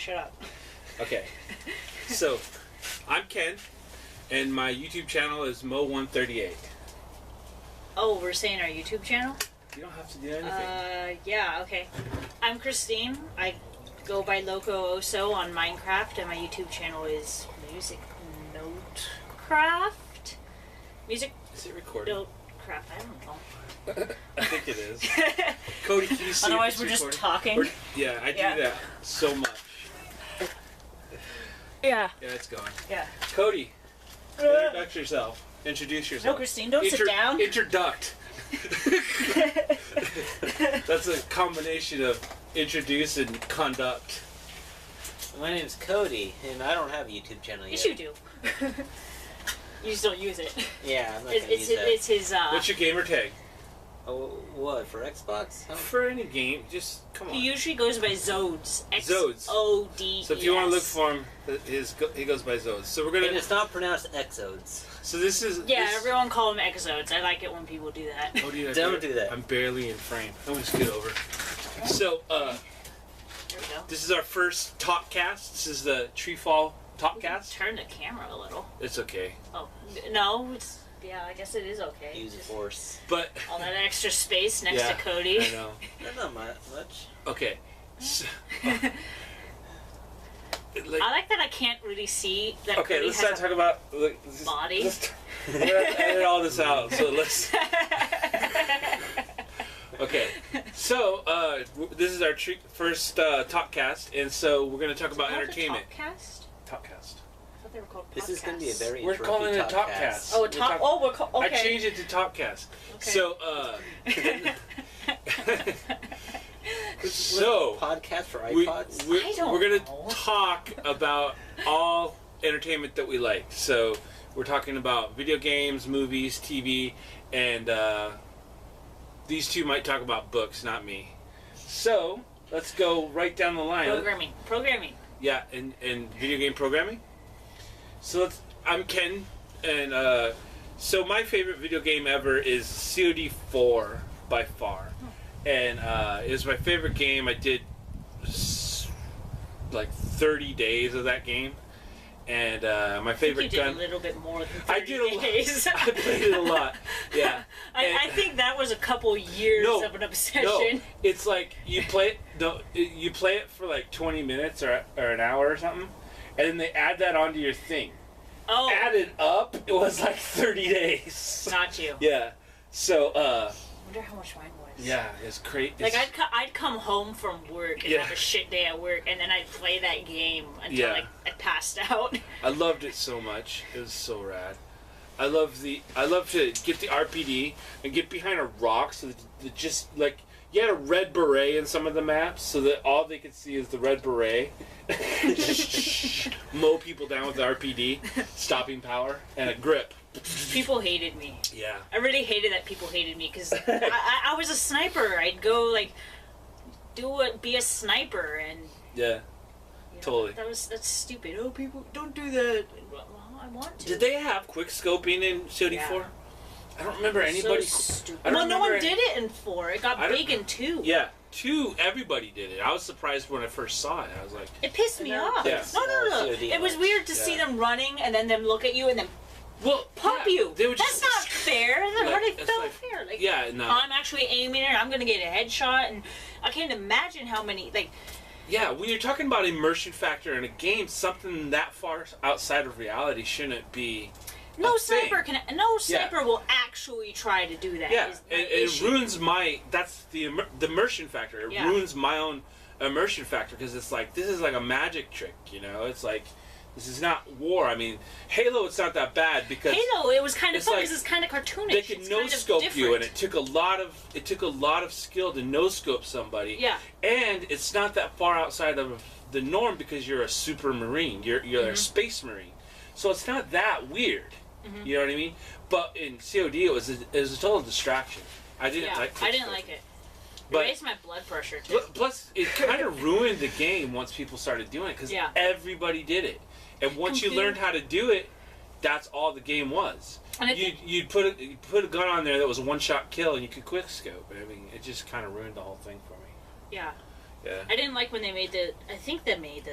shut up. Okay. So, I'm Ken, and my YouTube channel is Mo138. Oh, we're saying our YouTube channel? You don't have to do anything. Yeah, okay. I'm Christine. I go by Loco Oso on Minecraft, and my YouTube channel is Music Notecraft? Music... Is it recording? Notecraft, I don't know. I think it is. Cody, can you see Otherwise, if we're it's just recording? talking. Yeah, I do that so much. Yeah. Yeah, it's going. Yeah. Cody, introduce yourself. Introduce yourself. No, Christine, don't sit down. Introduct. That's a combination of introduce and conduct. My name's Cody, and I don't have a YouTube channel yet. Yes, you do. You just don't use it. Yeah, I'm not gonna use that. It's his, What's your gamer tag? Oh, what, for Xbox? Oh. For any game, just come on. He usually goes by Zodes. Zodes. X-O-D-E-S. So if you want to look for him, he goes by Zodes. So we're gonna. And it's not pronounced Exodes. So this is. Yeah, this, everyone call him Exodes. I like it when people do that. Oh, dude, Don't do that. I'm barely in frame. I'm just get over. So There we go. this is our first Talkcast. This is the Treefall Talkcast. Turn the camera a little. It's okay. Oh, no, it's... Yeah, I guess it is okay. Use the force. But All that extra space next yeah, to Cody. I know. Not much. Okay. So, I like that I can't really see that okay, Cody let's has not talk about body. We're gonna have to edit all this out. So let's. Okay, so this is our first Talkcast, and so we're going to talk about entertainment. Talkcast? Talkcast. I thought they were called podcasts. This is going to be a very We're calling it a Talkcast. Oh, I okay. changed it to Talkcast. Okay. So, so podcast for we, iPods. I don't we're going know. to talk about all entertainment that we like. So we're talking about video games, movies, TV, and these two might talk about books, not me. So let's go right down the line. Programming. Yeah, and video game programming. So I'm Ken, and so my favorite video game ever is COD 4 by far. And it was my favorite game. I did like 30 days of that game. And my favorite I think you did a little bit more than 30 I did a lot. days. I played it a lot. Yeah. I think that was a couple years of an obsession. No, it's like you play it for like 20 minutes or an hour or something, and then they add that onto your thing. Oh. Added up, it was like 30 days. Not you. Yeah. So, I wonder how much mine was. yeah, it's crazy. Like, I'd come home from work and have a shit day at work, and then I'd play that game until, like, I passed out. I loved it so much. It was so rad. I love to get the RPD and get behind a rock so that just, like, you had a red beret in some of the maps so that all they could see is the red beret. Mow people down with the RPD, stopping power, and a grip. People hated me. Yeah. I really hated that people hated me, because I was a sniper. I'd go, like, be a sniper, and... Yeah. Totally. That's stupid. Oh, people, don't do that. Well, I want to. Did they have quick scoping in COD 4? Yeah. I don't remember anybody. So stupid. I don't No one remember did it in 4. It got big in 2. Yeah, 2. Everybody did it. I was surprised when I first saw it. I was like, It pissed me off. Yeah. No. COD It was weird to see them running and then them look at you and then well, pop yeah, you. They would That's just, not fair. That's Like, really it's felt like- fair. Like, yeah, no. I'm actually aiming it. I'm gonna get a headshot, and I can't imagine how many like. Yeah, when you're talking about immersion factor in a game, something that far outside of reality shouldn't be. No a sniper thing. No sniper will actually try to do that. Yeah, is my it issue. ruins my. That's the immersion factor. It Yeah. ruins my own immersion factor because it's like this is like a magic trick. You know, it's like this is not war. I mean, Halo, it's not that bad because Halo, it was kind of it's fun like because it's kind of cartoonish. they could It's no kind of scope you, and different. it took a lot of skill to no scope somebody. Yeah. And it's not that far outside of the norm because you're a super marine. You're Mm-hmm. a space marine, so it's not that weird. Mm-hmm. You know what I mean? But in COD, it was a total distraction. I didn't like. I didn't like it. But- It raised my blood pressure too. Plus, it kind of ruined the game once people started doing it because Yeah. everybody did it, and once you learned how to do it, that's all the game was. And I You'd put a gun on there that was a one-shot kill, and you could quick scope. I mean, it just kind of ruined the whole thing for me. Yeah. Yeah. I didn't like when they made I think they made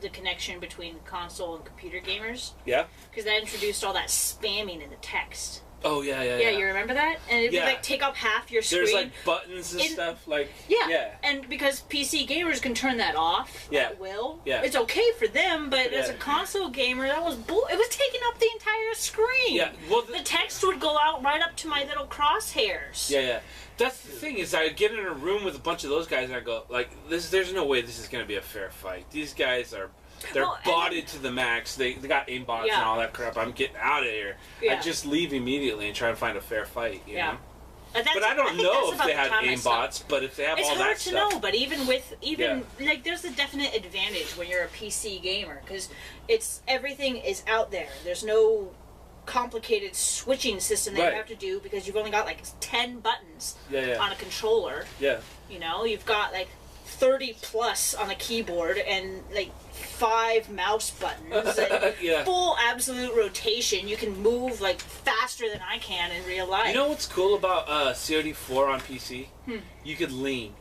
the connection between console and computer gamers. Yeah. Because that introduced all that spamming in the text. Oh yeah. Yeah, you remember that? And it would like take up half your screen. There's like buttons and stuff like. Yeah. And because PC gamers can turn that off at will, it's okay for them. But as a console gamer, that was it was taking up the entire screen. Yeah. Well, the text would go out right up to my little crosshairs. Yeah. That's the thing is, I get in a room with a bunch of those guys and I go like, this. There's no way this is going to be a fair fight. These guys are. They're botted to the max. They got aimbots and all that crap. I'm getting out of here. I just leave immediately and try and find a fair fight. You know? But I don't know if they had aimbots. But if they have all that stuff, it's hard to know. But even like, there's a definite advantage when you're a PC gamer because everything is out there. There's no complicated switching system that you have to do because you've only got like 10 buttons on a controller. Yeah. You know, you've got like 30 plus on a keyboard and like 5 mouse buttons and full absolute rotation. You can move like faster than I can in real life. You know what's cool about COD4 on PC? You could lean.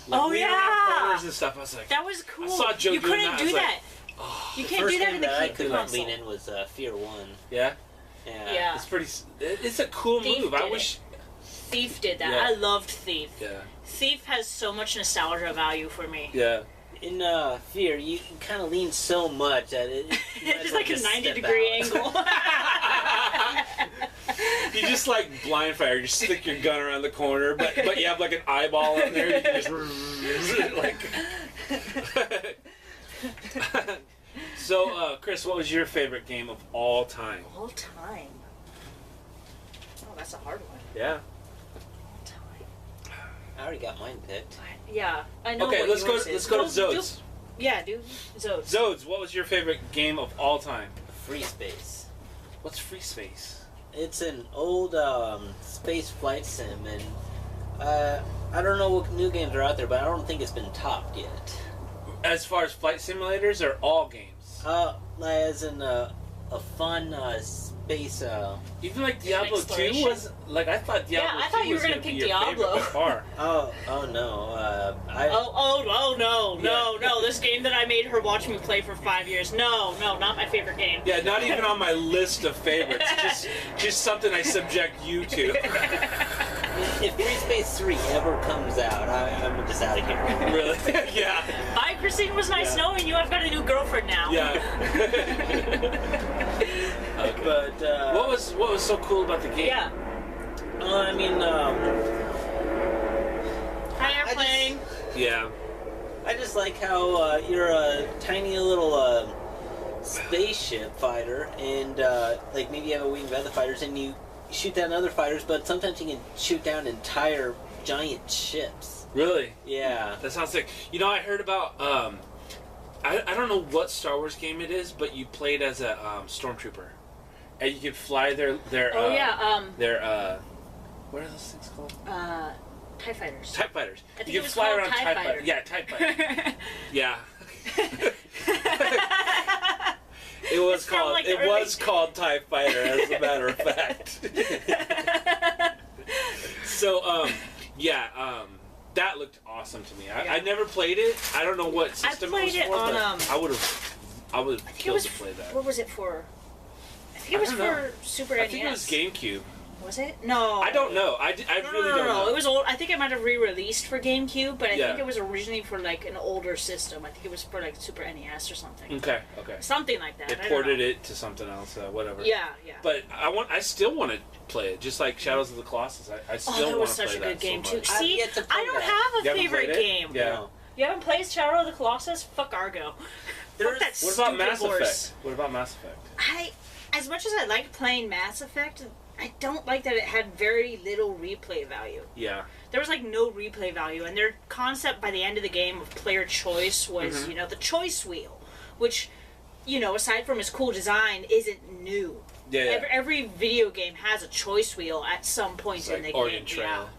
Like, lean around corners and stuff. I was like, that was cool. I saw Joe you doing couldn't that. do that. Like, you can't do that in the I could console. lean in was Fear 1. Yeah. Yeah. It's pretty. It's a cool move. I wish. Thief did that. I loved Thief. Yeah. Thief has so much nostalgia value for me. Yeah. In Fear, you kind of lean so much that it's like a 90-degree angle. You just like blind fire. You stick your gun around the corner, but you have like an eyeball in there. You can just like. So, Chris, what was your favorite game of all time? All time. Oh, that's a hard one. Yeah. I already got mine picked. Yeah, I know. Okay, let's go to Zodes. Do Zodes. Zodes, what was your favorite game of all time? Free Space. What's Free Space? It's an old space flight sim, and I don't know what new games are out there, but I don't think it's been topped yet. As far as flight simulators, or all games? As in a fun space. Even like Diablo 2 was like I thought Diablo 2 I thought you were gonna pick be your Diablo. favorite by far. Oh no. No! This game that I made her watch me play for 5 years. No, not my favorite game. Yeah, not even on my list of favorites. Just something I subject you to. If Free Space 3 ever comes out, I'm just out of here. Really? Yeah. Bye, Christine. It was nice knowing you. I've got a new girlfriend now. Yeah. Okay. But what was so cool about the game? Yeah. I mean, Hi, airplane. Yeah. I just like how you're a tiny little spaceship fighter, and like maybe you have a wing of other fighters, and you shoot down other fighters, but sometimes you can shoot down entire giant ships. Really? Yeah. That sounds sick. You know, I heard about I don't know what Star Wars game it is, but you played as a stormtrooper, and you could fly their what are those things called? TIE fighters. TIE fighters. I think You it could was fly called around TIE TIE fighters. Yeah, TIE fighters. Yeah. It was called like it was called TIE Fighter, as a matter of fact. So that looked awesome to me. I never played it. I don't know what system it was for, but I would have killed to play that. What was it for? I think it was for Super NES. I think it was GameCube. Was it? No. I don't know. I really don't know. It was old. I think it might have re-released for GameCube, but I think it was originally for like an older system. I think it was for like Super NES or something. Okay. Something like that. They ported it to something else, whatever. Yeah. But I still want to play it, just like Shadows of the Colossus. I still want to play that. That was such a good game too. See, I don't have a favorite game. Yeah. No. You haven't played Shadow of the Colossus? Fuck Argo. Fuck that What about Mass horse. Effect? What about Mass Effect? As much as I liked playing Mass Effect, I don't like that it had very little replay value. Yeah. There was like no replay value, and their concept by the end of the game of player choice was, the choice wheel, which, aside from its cool design, isn't new. Yeah. Every video game has a choice wheel at some point It's in like the Oregon game. Trail.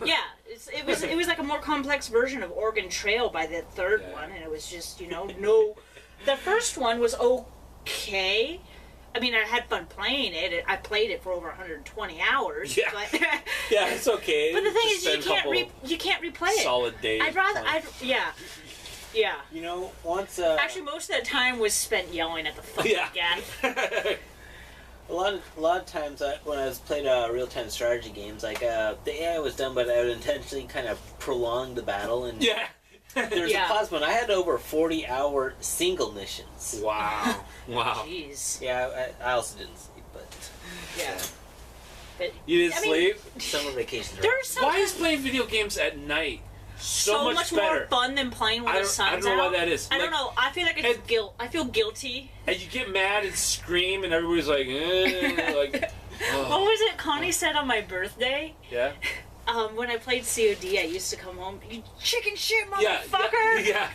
Yeah, it was like a more complex version of Oregon Trail by the third one, and it was just no. The first one was okay. I mean, I had fun playing it. I played it for over 120 hours. Yeah. But, Yeah, it's okay. But the thing Just is, you can't replay it. Solid days. I'd rather. Yeah. You know, once Actually, most of the time was spent yelling at the fucking guy. a lot of times when I was playing real-time strategy games, like the AI was done, but I would intentionally kind of prolong the battle, and there's a pause when I had over 40-hour single missions. Wow. Wow. Jeez. Yeah, I also didn't sleep, but yeah. But, you didn't sleep? Summer vacations. Why is playing video games at night so much better? More fun than playing when the sun's out? I don't know why that is. I don't know. I feel like it's guilt. I feel guilty. And you get mad and scream, and everybody's like, like. Oh. What was it Connie said on my birthday? Yeah. When I played COD, I used to come home. You chicken shit, motherfucker! Yeah.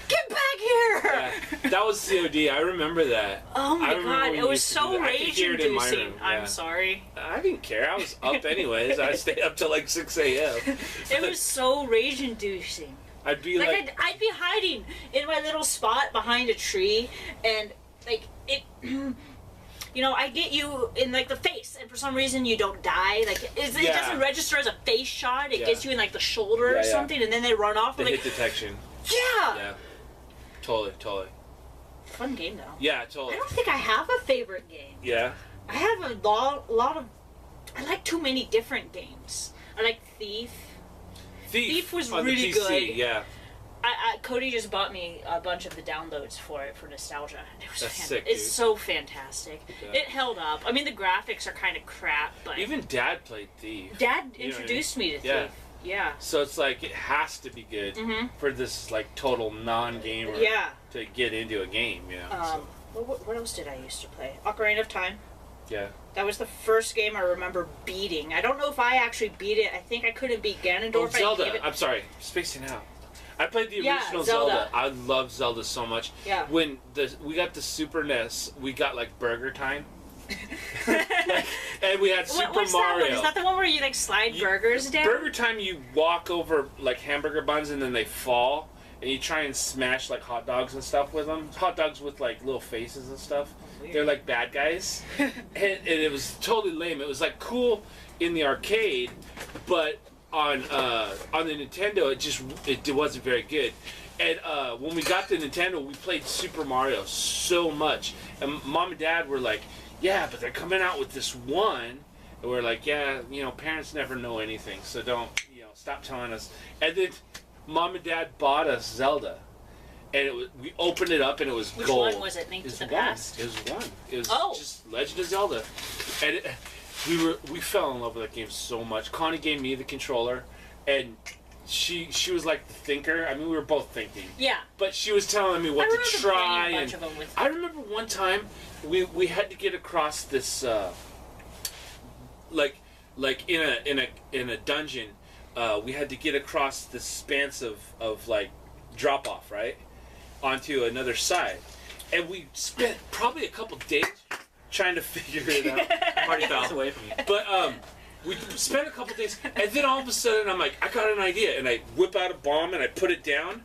Get back here! Yeah. That was COD. I remember that. Oh my god, it was so rage-inducing. I'm sorry. I didn't care. I was up anyways. I stayed up till like 6 a.m. It was so rage-inducing. I'd be like I'd be hiding in my little spot behind a tree, and like it. You know, I get you in like the face, and for some reason you don't die. Like it doesn't register as a face shot. It gets you in like the shoulder or something, and then they run off. The hit detection. Yeah. Yeah. Totally. Fun game though. Yeah, totally. I don't think I have a favorite game. Yeah. I have a lot of. I like too many different games. I like Thief. Thief was really good. Yeah. Cody just bought me a bunch of the downloads for it for nostalgia. It was sick, it's so fantastic. Yeah. It held up. I mean, the graphics are kind of crap, but even Dad played Thief. Dad introduced me to Thief. Yeah. So it's like it has to be good for this like total non-gamer to get into a game. You know. What else did I used to play? Ocarina of Time. Yeah. That was the first game I remember beating. I don't know if I actually beat it. I think I couldn't beat Ganondorf. Zelda. I'm sorry, spacing out. I played the original Zelda. I love Zelda so much. Yeah. When we got the Super NES, we got like Burger Time. And we had Super Mario. Is that the one where you like slide burgers down? Burger Time, you walk over like hamburger buns and then they fall, and you try and smash like hot dogs and stuff with them. Hot dogs with like little faces and stuff. Weird. They're like bad guys, and it was totally lame. It was like cool in the arcade, but on the Nintendo, it wasn't very good. And when we got the Nintendo, we played Super Mario so much, and Mom and Dad were like, "Yeah, but they're coming out with this one," and we're like, "Yeah, you know, parents never know anything, so don't, stop telling us." And then Mom and Dad bought us Zelda, and we opened it up, and it was Which gold. Which one was it? Link to the Past? It was one. It was just Legend of Zelda, and we fell in love with that game so much. Connie gave me the controller, and she was like the thinker. I mean, we were both thinking. Yeah. But she was telling me what to try. A bunch of them with I remember one time we had to get across this like in a dungeon. We had to get across this expanse of like drop off, right, onto another side, and we spent probably a couple days trying to figure it out. Party fell away from you. But we spent a couple days, and then all of a sudden I'm like, I got an idea, and I whip out a bomb and I put it down,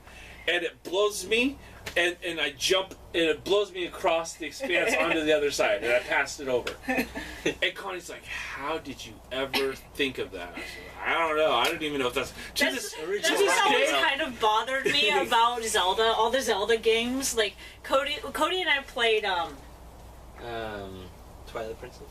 and it blows me, and I jump, and it blows me across the expanse onto the other side, and I passed it over. And Connie's like, "How did you ever think of that?" I was like, "I don't know. I don't even know if that's That's always kind of bothered me about Zelda. All the Zelda games, like Cody and I played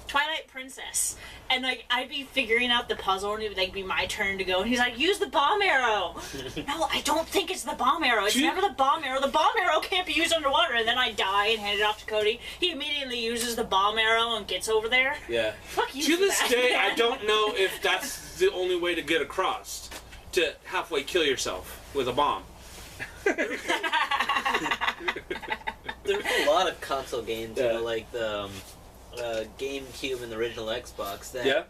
Twilight Princess, and like I'd be figuring out the puzzle, and it would like be my turn to go, and he's like, "Use the bomb arrow." No, I don't think it's the bomb arrow. It's never the bomb arrow. The bomb arrow can't be used underwater. And then I die and hand it off to Cody. He immediately uses the bomb arrow and gets over there. Yeah. Fuck you. To this day, man. I don't know if that's the only way to get across. To halfway kill yourself with a bomb. There's a lot of console games, like the GameCube and the original Xbox that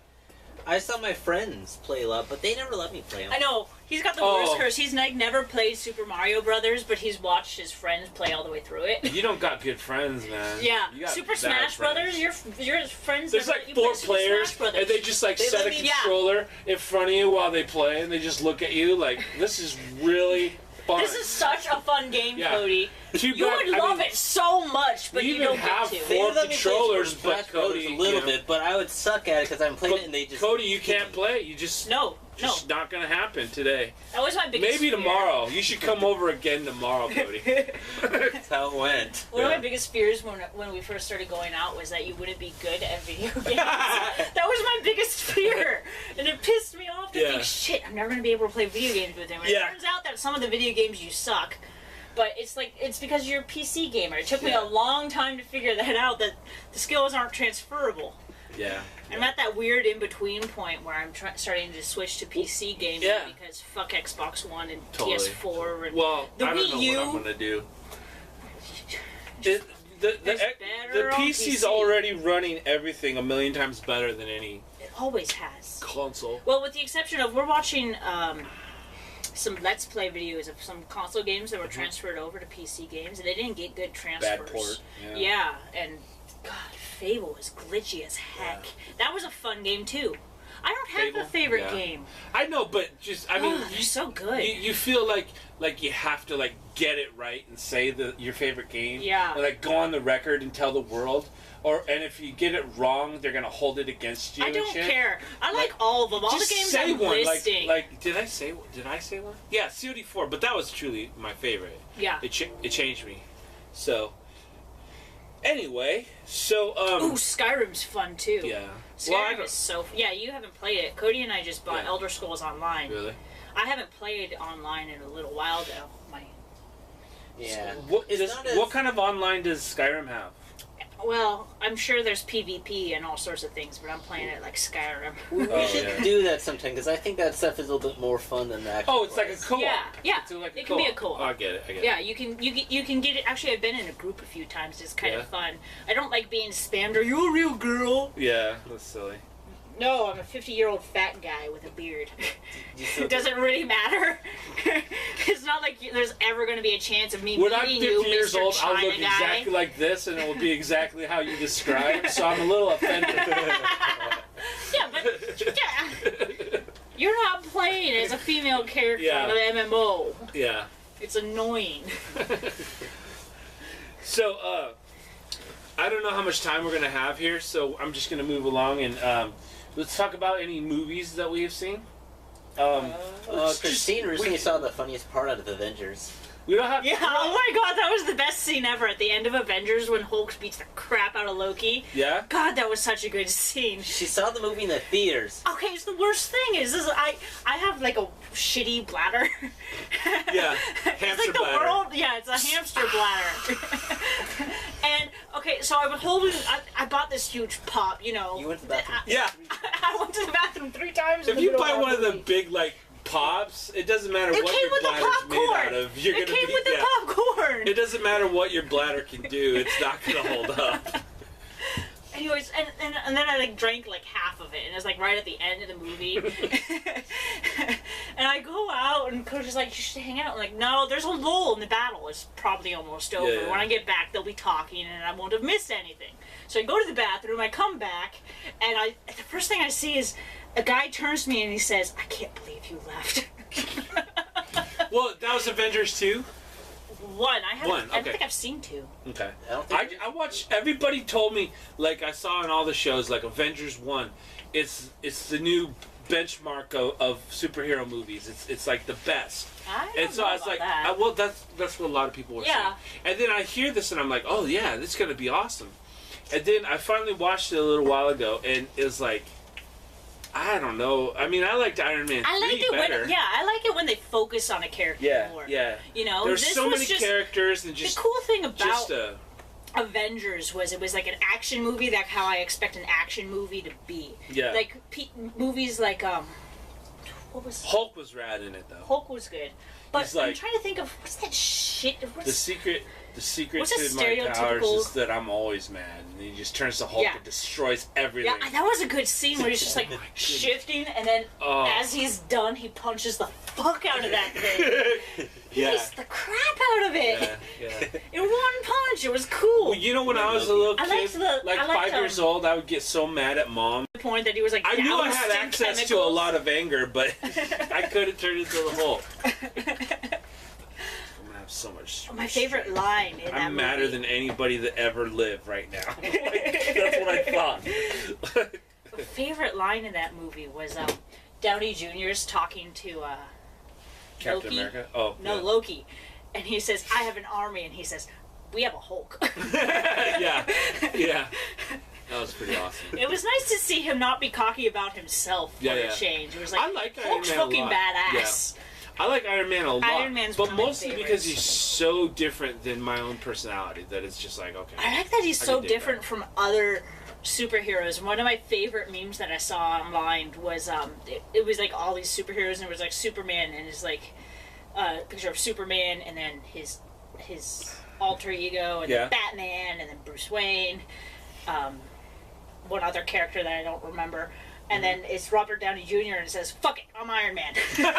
I saw my friends play a lot, but they never let me play them. I know. He's got the worst curse. He's like never played Super Mario Brothers, but he's watched his friends play all the way through it. You don't got good friends, man. Yeah. You got Super Smash Brothers, your friends... There's like 4 players, and they just like set a controller in front of you while they play, and they just look at you like, this is really... fun. This is such a fun game, Cody. You would love it so much, but you don't get to. We even have 4 controllers, but Cody... a little bit, but I would suck at it because I'm playing it and they just... Cody, you can't play. You just... No. Just not gonna happen today. That was my biggest Maybe fear. tomorrow. You should come over again tomorrow, Cody. That's how it went. One of my biggest fears when we first started going out was that you wouldn't be good at video games. That was my biggest fear. And it pissed me off to think, shit, I'm never going to be able to play video games with him. And it turns out that some of the video games you suck. But it's because you're a PC gamer. It took me a long time to figure that out, that the skills aren't transferable. Yeah. I'm at that weird in-between point where I'm starting to switch to PC gaming because fuck Xbox One and PS4 and the I don't Wii U. know what I'm gonna do. The better on PC's PC. already running everything a million times better than any It always has. console. Well, with the exception of we're watching some Let's Play videos of some console games that were transferred over to PC games, and they didn't get good transfers. Bad port. Yeah, and God, Fable was glitchy as heck. That was a fun game too. I don't have a favorite game. I know, but just I mean, they're so good. You feel like you have to get it right and say your favorite game. Yeah. Or, go on the record and tell the world. And if you get it wrong, they're gonna hold it against you. I don't care. I like all of them. All just the games say I'm one. listing. Did I say one? Yeah, COD4. But that was truly my favorite. Yeah. It changed me. So. Anyway, so Ooh, Skyrim's fun too. Yeah. Skyrim is so. Yeah, you haven't played it. Cody and I just bought Elder Scrolls Online. Really? I haven't played online in a little while though. Yeah. What kind of online does Skyrim have? Well, I'm sure there's PvP and all sorts of things, but I'm playing it like Skyrim. We should do that sometime, because I think that stuff is a little bit more fun than that. Oh, it's like a co-op. Yeah. It's like it can be a co-op. Oh, I get it. Yeah, you can get it. Actually, I've been in a group a few times. It's kind of fun. I don't like being spammed. Are you a real girl? Yeah, that's silly. No, I'm a 50-year-old fat guy with a beard. It doesn't really matter. It's not like there's ever going to be a chance of me when I'm meeting 50 you, years Mr. old, China I'll look guy. exactly like this, and it will be exactly how you describe. So I'm a little offended. Yeah, but you're not playing as a female character on an MMO. Yeah. It's annoying. So, I don't know how much time we're going to have here, so I'm just going to move along and let's talk about any movies that we have seen. Christine recently saw the funniest part out of Avengers. We don't have. Yeah, oh my god, that was the best scene ever at the end of Avengers when Hulk beats the crap out of Loki. Yeah? God, that was such a good scene. She saw the movie in the theaters. Okay, it's the worst thing is I have like a shitty bladder. Yeah, It's hamster like the bladder. world, yeah, it's a hamster bladder. And okay, so I was holding. I bought this huge pop, you know. You went to the bathroom. Yeah. I went to the bathroom 3 times. If you buy one of the big, pops, it doesn't matter what your bladder's made out of. You're It gonna came be, with the popcorn. It doesn't matter what your bladder can do. It's not going to hold up. Anyways, and then I drank half of it, and it was right at the end of the movie. And I go out, and Coach is like, "You should hang out." I'm like, "No, there's a lull in the battle. It's probably almost over. Yeah. When I get back, they'll be talking, and I won't have missed anything." So I go to the bathroom. I come back, and the first thing I see is a guy turns to me and he says, "I can't believe you left." Well, that was Avengers 2? One. I One, don't okay. think I've seen 2. Okay. I don't think I watched. Everybody told me, I saw in all the shows, Avengers 1. It's the new benchmark of superhero movies. It's the best. I don't And so know I was about like, that. well, that's what a lot of people were saying. And then I hear this and I'm like, oh yeah, this is gonna be awesome. And then I finally watched it a little while ago, and it was like, I don't know. I mean, I liked Iron Man 3 I like it better. I like it when they focus on a character more. Yeah. You know, There's this so was many just, characters and just the cool thing about just Avengers was it was like an action movie, like how I expect an action movie to be. Yeah. Like movies like what was Hulk was rad in it though. Hulk was good, but He's I'm trying to think of what's that shit. The secret What's a to my powers stereotypical- is that I'm always mad, and he just turns to Hulk Yeah. and destroys everything. Yeah, that was a good scene where he's just Oh my goodness. shifting, and then as he's done, he punches the fuck out of that thing. He Yeah. beats the crap out of it. Yeah. In one punch, it was cool. Well, you know, when I was a little I kid, liked the- I liked 5 years old, I would get so mad at Mom. The point that he was I knew I doused had in access to a chemicals. lot of anger, but I couldn't turn into the Hulk. I'm gonna have so much. My favorite line in that I'm madder movie. than anybody that ever lived right now. That's what I thought. My favorite line in that movie was Downey Jr.'s talking to Captain Loki. America? Oh. No, yeah. Loki. And he says, I have an army. And he says, we have a Hulk. Yeah. Yeah. That was pretty awesome. It was nice to see him not be cocky about himself for a change. It was like, I like Hulk's Iron Man fucking a lot. badass. I like Iron Man a lot. Iron Man's but one of my mostly favorites. because he's so different than my own personality that it's just like, okay. I like that he's I so can dig that. different from other superheroes. One of my favorite memes that I saw online was it was like all these superheroes, and it was like Superman and his like picture of Superman, and then his alter ego, and then Batman, and then Bruce Wayne, one other character that I don't remember. And then it's Robert Downey Jr. and it says, fuck it, I'm Iron Man. Yeah.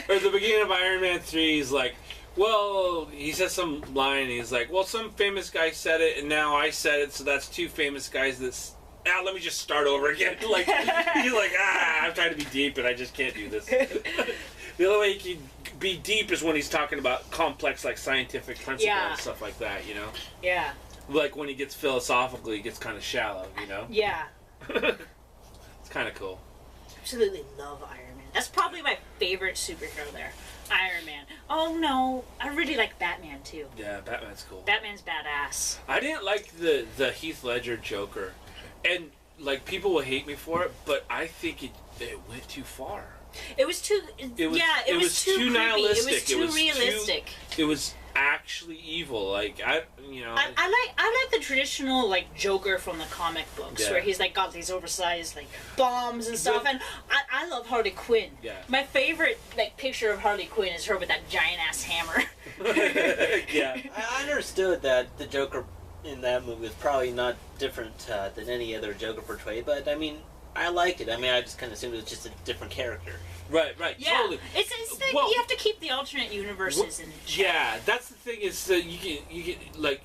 Or at the beginning of Iron Man 3, he's like, well, he says some line, and he's like, well, some famous guy said it, and now I said it, so that's two famous guys that's... let me just start over again. Like, he's like, I'm trying to be deep, and I just can't do this. The only way he can be deep is when he's talking about complex, like, scientific principles and stuff like that, you know? Yeah. Like, when he gets philosophical, he gets kind of shallow, you know? Yeah. It's kind of cool. Absolutely love Iron Man. That's probably my favorite superhero there. Iron Man. Oh, no. I really like Batman, too. Yeah, Batman's cool. Batman's badass. I didn't like the Heath Ledger Joker. And, like, people will hate me for it, but I think it went too far. It was too... It was too creepy. nihilistic. It was too realistic. It was actually evil. Like, I like the traditional, like, Joker from the comic books, where he's, like, got these oversized, like, bombs and stuff, and I love Harley Quinn. Yeah. My favorite, like, picture of Harley Quinn is her with that giant-ass hammer. Yeah. I understood that the Joker in that movie was probably not different than any other Joker portrayed, but, I mean, I liked it. I mean, I just kind of assumed it was just a different character. Right, Yeah, totally. it's you have to keep the alternate universes in check. Yeah, that's the thing is that you get like,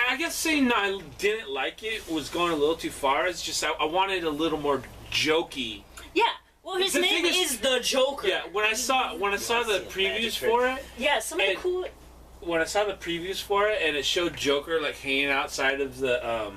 I guess saying I didn't like it was going a little too far. It's just I wanted a little more jokey. Yeah, well, his name is the Joker. Yeah, when I saw the previews for it. Yeah, some of the cool. When I saw the previews for it and it showed Joker like hanging outside of the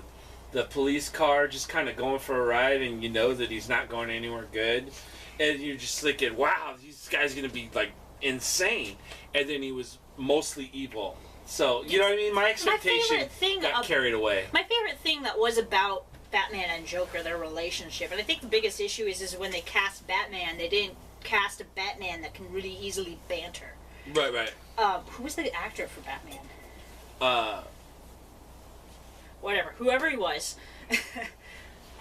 police car, just kind of going for a ride, and you know that he's not going anywhere good. And you're just thinking, wow, this guy's going to be, like, insane. And then he was mostly evil. So, you know what I mean? My expectation got carried away. My favorite thing that was about Batman and Joker, their relationship, and I think the biggest issue is when they cast Batman, they didn't cast a Batman that can really easily banter. Right. Who was the actor for Batman? Whatever. Whoever he was.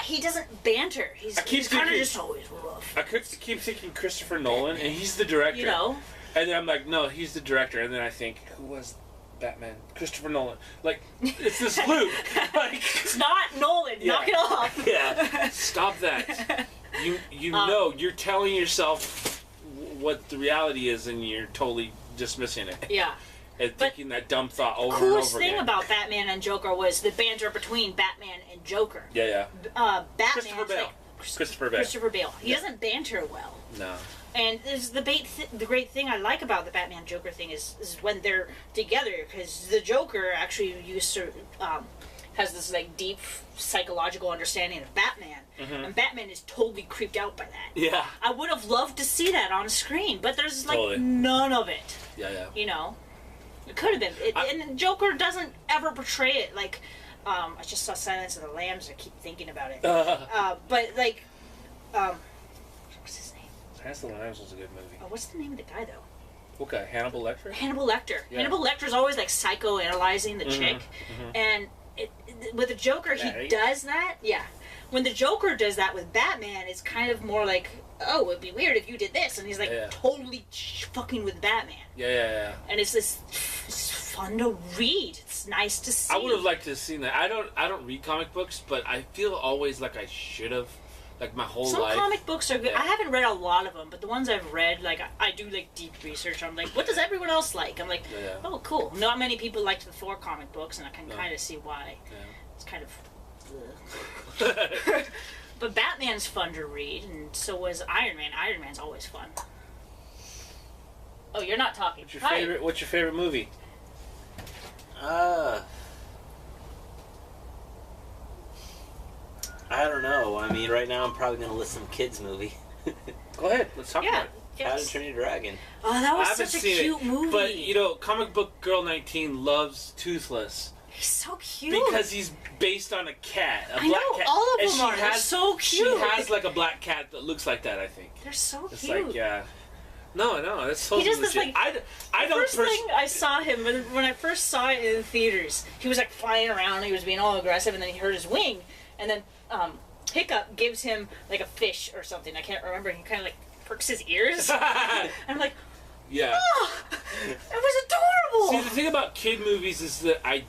He doesn't banter. He's kind of just always rough. I keep thinking Christopher Nolan, and he's the director. You know? And then I'm like, no, he's the director. And then I think, who was Batman? Christopher Nolan. Like, it's this loop. Like, it's not Nolan. Yeah. Knock it off. Yeah. Stop that. You know, you're telling yourself what the reality is, and you're totally dismissing it. Yeah. And thinking that dumb thought over and over again. The coolest thing about Batman and Joker was the banter between Batman and Joker. Yeah. Batman. Christopher Bale. He doesn't banter well. No. And the great thing I like about the Batman Joker thing is when they're together, because the Joker actually has this like deep psychological understanding of Batman, and Batman is totally creeped out by that. Yeah. I would have loved to see that on screen, but there's like none of it. Yeah. You know. It could have been. And Joker doesn't ever portray it like... I just saw Silence of the Lambs. I keep thinking about it. But, like... what's his name? Silence of the Lambs was a good movie. What's the name of the guy, though? Okay, Hannibal Lecter? Hannibal Lecter. Yeah. Hannibal Lecter's always, like, psychoanalyzing the chick. And with the Joker, he does that. Yeah. When the Joker does that with Batman, it's kind of more like... Oh, it'd be weird if you did this, and he's like totally fucking with Batman. Yeah. And it's fun to read. It's nice to see. I would have liked to have seen that. I don't read comic books, but I feel always like I should have, like my whole life. Some comic books are good. I haven't read a lot of them, but the ones I've read, like I do like deep research. I'm like, what does everyone else like? I'm like, oh, cool. Not many people liked the Thor comic books, and I can kind of see why. Yeah. It's kind of. But Batman's fun to read, and so was Iron Man. Iron Man's always fun. Oh, you're not talking. What's your favorite movie? I don't know. I mean, right now I'm probably going to list some kids movie. Go ahead. Let's talk about it. How to Train Your Dragon. Oh, that was I haven't such a seen cute it, movie. but you know, Comic Book Girl 19 loves Toothless He's so cute. because he's based on a cat, a I black know, cat. all of and them she are. They're has, so cute. She has like a black cat that looks like that. I think They're so it's cute. like No, that's totally He does this, legit. like, I the don't first thing I saw him, when I first saw it in the theaters, he was like flying around, he was being all aggressive, and then he hurt his wing, and then Hiccup gives him like a fish or something, I can't remember, he kind of like perks his ears. I'm like, yeah. oh, it was adorable! See, the thing about kid movies is that I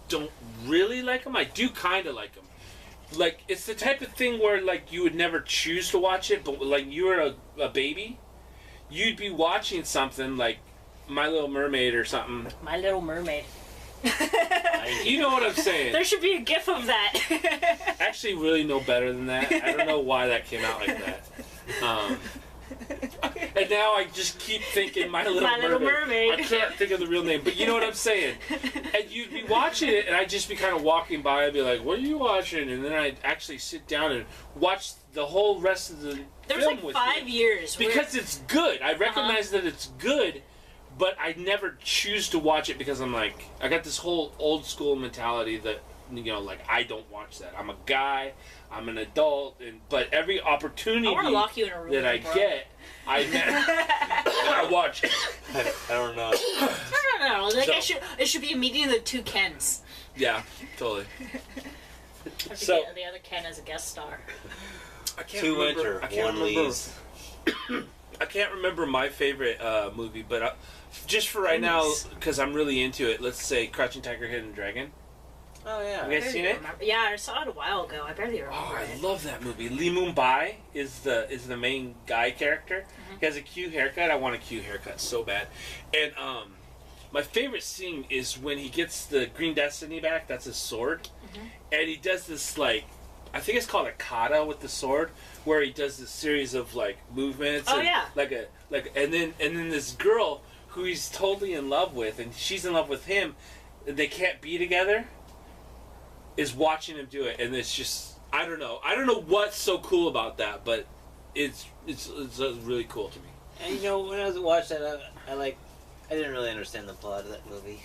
don't really like them. I do kind of like them. Like, it's the type of thing where, like, you would never choose to watch it, but, like, you were a baby, you'd be watching something like My Little Mermaid or something. My Little Mermaid. You know what I'm saying. There should be a gif of that. I actually really know better than that. I don't know why that came out like that. And now I just keep thinking My Little Mermaid. I can't think of the real name, but you know what I'm saying. And you'd be watching it, and I'd just be kind of walking by and be like, what are you watching? And then I'd actually sit down and watch the whole rest of the There was film like with 5 you. years. Because it's good. I recognize that it's good, but I never choose to watch it because I'm like, I got this whole old school mentality that, you know, like, I don't watch that. I'm a guy, I'm an adult, but every opportunity I want to lock you in a room that I get, I watch it. I don't know. No. Like, So- it should be a meeting of the two Kens. Yeah, totally. Have to So- get the other Ken as a guest star. I can't Two remember, winter, I can't one remember. leaves. I can't remember my favorite movie, but just for right now, because I'm really into it, let's say Crouching Tiger, Hidden Dragon. Oh, yeah. You guys seen it? Yeah, I saw it a while ago. I barely remember Oh, I it. love that movie. Lee Moon-bai is the main guy character. Mm-hmm. He has a cute haircut. I want a cute haircut so bad. And my favorite scene is when he gets the Green Destiny back. That's his sword, Mm-hmm. and he does this, like, I think it's called a kata with the sword, where he does this series of like movements. Oh, and yeah. And then this girl who he's totally in love with, and she's in love with him. And they can't be together. Is watching him do it, and it's just, I don't know what's so cool about that, but it's really cool to me. And you know, when I was watching that, I didn't really understand the plot of that movie.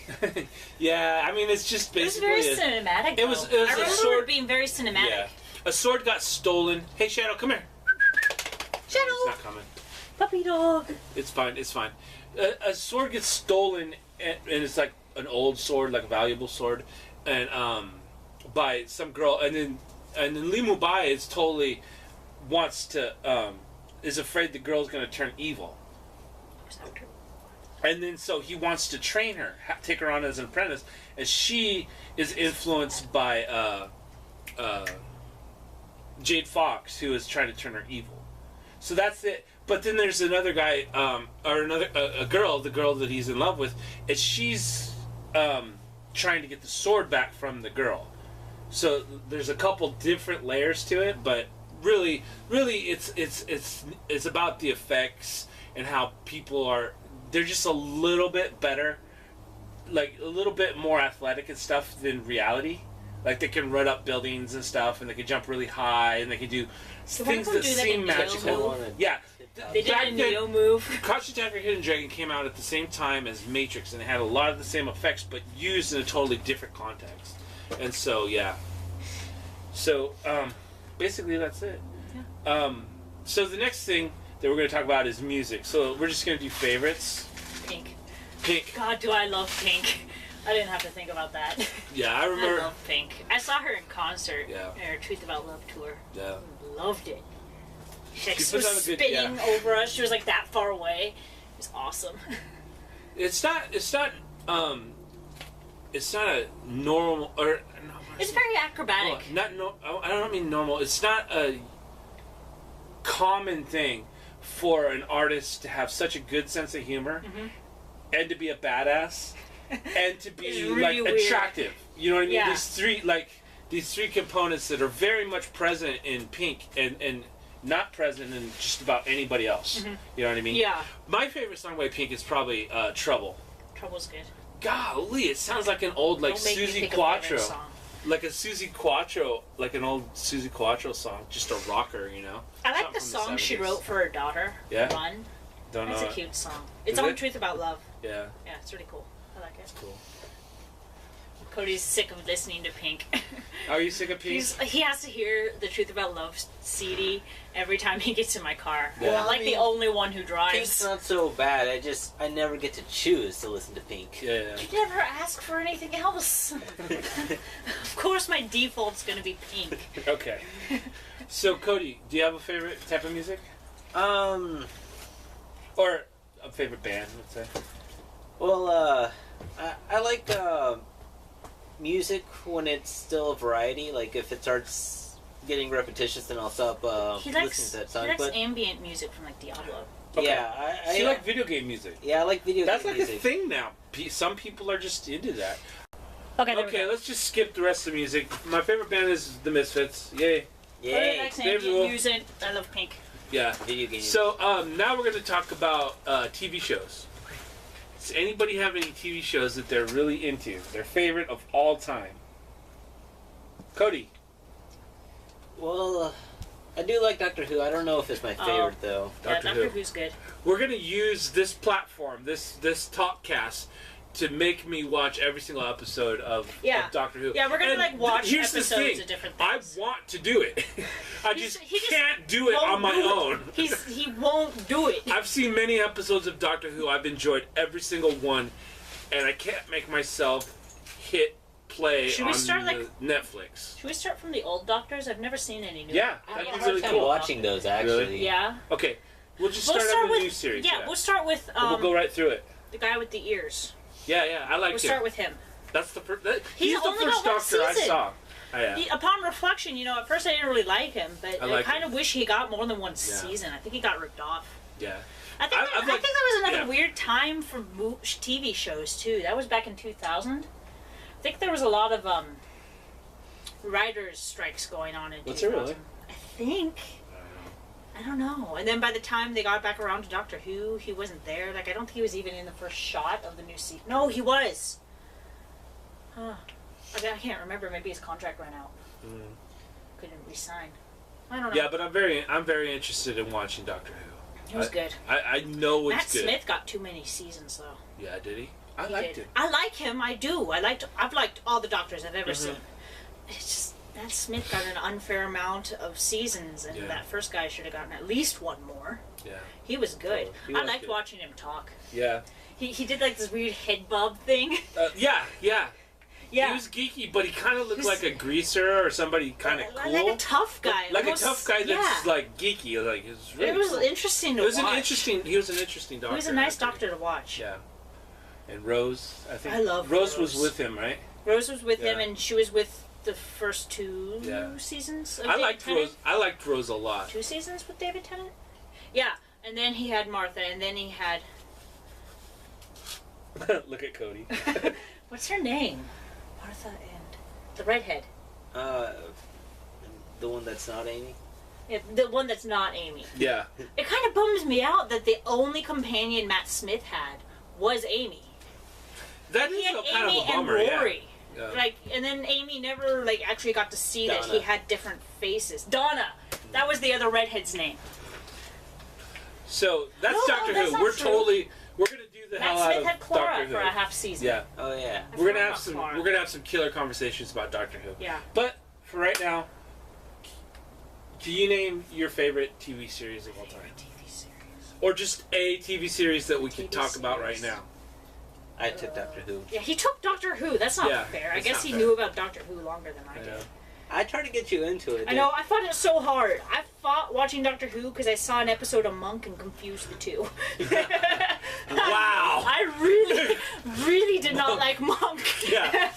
Yeah, I mean, it's just basically It was very cinematic. it was though. a I remember sword- it being very cinematic. Yeah, a sword got stolen. Hey, Shadow, come here. Shadow, It's not coming. puppy dog. It's fine. It's fine. A sword gets stolen, and it's like an old sword, like a valuable sword, and by some girl, and then Lee Moon-bai is totally wants to is afraid the girl's going to turn evil, and then so he wants to train her, take her on as an apprentice, and she is influenced by Jade Fox, who is trying to turn her evil. So that's it. But then there's another guy, or a girl, the girl that he's in love with, and she's trying to get the sword back from the girl. So there's a couple different layers to it, but really, it's about the effects and how people are. They're just a little bit better, like a little bit more athletic and stuff than reality. Like they can run up buildings and stuff, and they can jump really high, and they can do things one of them that do that seem in magical. Neo? Yeah. They did Back a then- Neo move. Crouching Tiger, Hidden Dragon came out at the same time as Matrix, and it had a lot of the same effects, but used in a totally different context. And so, yeah. So, basically, that's it. Yeah. So the next thing that we're going to talk about is music. So we're just going to do favorites. Pink. Pink. God, do I love Pink. I didn't have to think about that. Yeah, I I remember. love Pink. I saw her in concert. Yeah. At her Truth About Love tour. Yeah. Loved it. She She was puts on a good- spinning yeah. over us. She was like that far away. It was awesome. It's not a normal, or no, It's very acrobatic. I don't mean normal. It's not a common thing for an artist to have such a good sense of humor and to be a badass and to be It's really like weird. attractive. You know what I mean? Yeah. These three components that are very much present in Pink and not present in just about anybody else. You know what I mean? Yeah. My favorite song by Pink is probably Trouble. Trouble's good. Golly, it sounds like an old like Don't make me Susie pick a Quattro. favorite song. like a Susie Quattro, like an old Susie Quattro song, just a rocker, you know. I like Something the from song she 70s. wrote for her daughter. Yeah? Run. Don't know. That's a it. cute song. It's Is on it? Truth About Love. Yeah, Yeah, it's really cool. I like it. cool. Cody's sick of listening to Pink. Are you sick of Pink? He has to hear the Truth About Love CD every time he gets in my car. Yeah. I'm like the only one who drives. Pink's not so bad. I never get to choose to listen to Pink. Yeah. You never ask for anything else. Of course, my default's gonna be Pink. Okay. So, Cody, do you have a favorite type of music? Or a favorite band, let's say? Well, I like music when it's still a variety. Like if it starts getting repetitious, then I'll stop He listening likes to that song. He likes But ambient music from like Diablo. Okay. yeah, So you like video game music? yeah, I like video That's game like music. a thing now. Some people are just into that. Okay, there we Okay, go. let's just skip the rest of the music. My favorite band is the Misfits. Yay. Cody Yay, likes They ambient rule. music. I love Pink. Yeah. video games. So now we're going to talk about TV shows. Does anybody have any TV shows that they're really into? Their favorite of all time? Cody. Well, I do like Doctor Who. I don't know if it's my favorite though. Yeah, Doctor Doctor Who. Who's good. We're going to use this platform, this talkcast, to make me watch every single episode of Doctor Who. Yeah, we're gonna And watch here's the episodes thing. of different I things. want to do it. I He just just can't do it on won't my do it. own. He won't do it. I've seen many episodes of Doctor Who. I've enjoyed every single one, and I can't make myself hit play Should we on start, the like- Netflix. Should we start from the old Doctors? I've never seen any new. Yeah, I that'd have be a hard really time cool. watching those actually. Yeah. Okay, we'll just We'll start start out with a with new series. Yeah, we'll start with we'll go right through it. the guy with the ears. Yeah, I like We'll him. start with him. That's the He's he's the only first got one Doctor I season. saw. Oh, yeah. Upon reflection, at first I didn't really like him, but I I, like kind of him. wish he got more than one season. I think he got ripped off. Yeah. I think I've that liked- was another yeah. weird time for TV shows too. That was back in 2000. I think there was a lot of writers' strikes going on in Was 2000. there really? I think. I don't know. And then by the time they got back around to Doctor Who, he wasn't there. Like I don't think he was even in the first shot of the new season. No, he was. Huh. I can't remember. Maybe his contract ran out. Couldn't resign. I don't know. Yeah, but I'm very interested in watching Doctor Who. It was good. I know it's Matt good. Smith got too many seasons though. Yeah, did he? I He liked did. him. I like him. I do. I've liked all the Doctors I've ever seen. It's just Matt Smith got an unfair amount of seasons, and Yeah. that first guy should have gotten at least one more. Yeah. He was good. He I was liked good. watching him talk. Yeah. He did like this weird head bob thing. Yeah. Yeah. He was geeky, but he kind of looked He was- like a greaser or somebody kind of cool. Like a tough guy. Like almost- a tough guy that's yeah. like geeky. Like it was really It was cool. interesting to It was watch. He was an interesting doctor. He was a nice I think. doctor to watch. Yeah. And Rose, I think. I love Rose. Rose. Was with him, right? Rose was with him, Yeah. and she was with the first two Yeah. seasons of I David liked Tennant. Rose. I liked Rose a lot. 2 seasons with David Tennant? Yeah, and then he had Martha, and then he had... Look at Cody. What's her name? Martha and... The redhead. The one that's not Amy. Yeah, the one that's not Amy. Yeah. It kind of bums me out that the only companion Matt Smith had was Amy. That He is had a kind Amy of a bummer. and Yeah. Rory. Yeah. Like, and then Amy never actually got to see that he Donna. had different faces. Donna. That was the other redhead's name. So that's No, Doctor that's Who. not We're true. we're gonna do the hell Matt out Smith of had Clara Doctor Who. for a half season. Yeah. Oh yeah. I We're gonna forgot have about some. Clara. We're gonna have some killer conversations about Doctor Who. Yeah. But for right now, can you name your favorite TV series of all time, TV series. or just a TV series that we can TV talk about right series. now? I took Doctor Who. Yeah, he took Doctor Who. That's not Yeah, fair. I that's guess not he fair. knew about Doctor Who longer than I did. Yeah. I tried to get you into it. I know, I fought it so hard. I fought watching Doctor Who because I saw an episode of Monk and confused the two. Wow. I really, really did not like Monk. Yeah.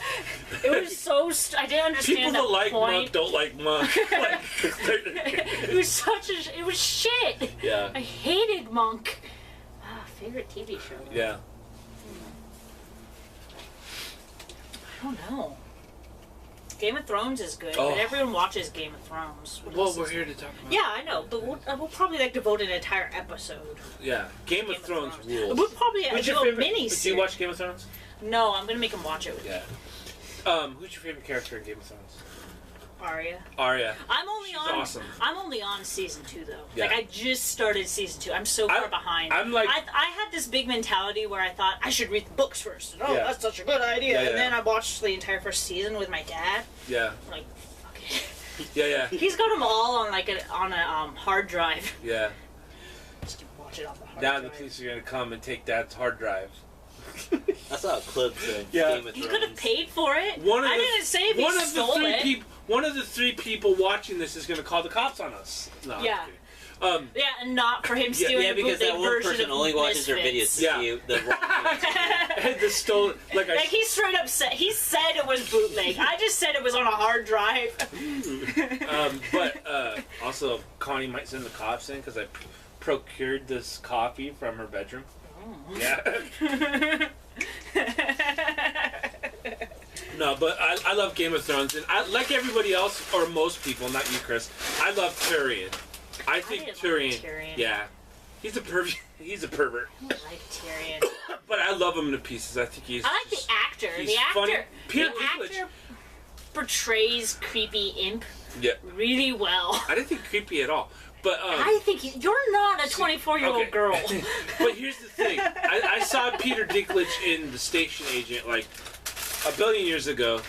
It was so... I didn't understand People that that like point. Monk don't like Monk. Like, It was such a... It was shit. yeah. I hated Monk. Favorite TV show? Yeah. I don't know. Game of Thrones is good, Oh. but everyone watches Game of Thrones. What Well, else we're is here to talk about. Yeah, I know, but we'll probably devote an entire episode. Yeah. Game of Thrones rules. We'll probably What's do your a favorite? mini Do you watch Game of Thrones? No, I'm gonna make him watch it with Yeah. me. Who's your favorite character in Game of Thrones? Arya. Arya. She's awesome. I'm only on season 2 though. Yeah. Like I just started season 2. I'm so far behind. I'm like I had this big mentality where I thought I should read the books first. And, Yeah. that's such a good idea. Yeah, and then I watched the entire first season with my dad. Yeah. I'm like, fuck it. Yeah. He's got them all on a hard drive. Yeah. Just watch it on the hard Now drive. the police are gonna come and take Dad's hard drive. I saw clips of Yeah. Game of You Thrones. could have paid for it. One of I the- didn't say if he One of the stole it. one of the 3 people watching this is gonna call the cops on us. No, I'm Yeah. kidding. Yeah, and not for him stealing Yeah, a because that bootleg one version person of only watches their videos Misfits. to Yeah. see the wrong things. The stolen Like he straight up said, he said it was bootleg. I just said it was on a hard drive. but also Connie might send the cops in because I procured this coffee from her bedroom. Oh. Yeah. No, but I love Game of Thrones, and I like everybody else, or most people, not you, Chris. I love Tyrion. I think didn't Tyrion. like Tyrion. Yeah, he's a pervert. He's a pervert. I don't like Tyrion. But I love him to pieces. I think he's. I like just- the actor. he's The funny. actor. Peter the Dinklage. actor portrays creepy imp Yeah, really well. I didn't think creepy at all. But I think you're not a 24-year-old okay. girl. But here's the thing. I saw Peter Dinklage in The Station Agent like a billion years ago,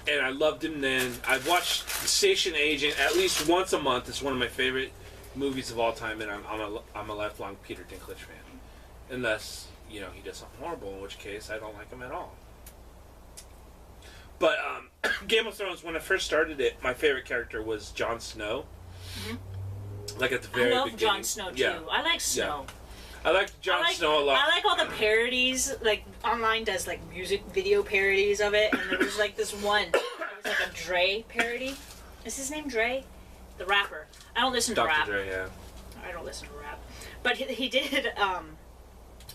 and I loved him then. I've watched The Station Agent at least once a month. It's one of my favorite movies of all time, and I'm a lifelong Peter Dinklage fan. Unless, he does something horrible, in which case I don't like him at all. But Game of Thrones, when I first started it, my favorite character was Jon Snow. Mhm. Like at the very I love beginning. Jon Snow too. Yeah. I like Snow. I like Jon Snow a lot. I like all the parodies. Like online does like music video parodies of it, and there was like this one. It was like a Dre parody. Is his name Dre? The rapper. I don't listen to rap. Dr. Dre, yeah. I don't listen to rap. But he did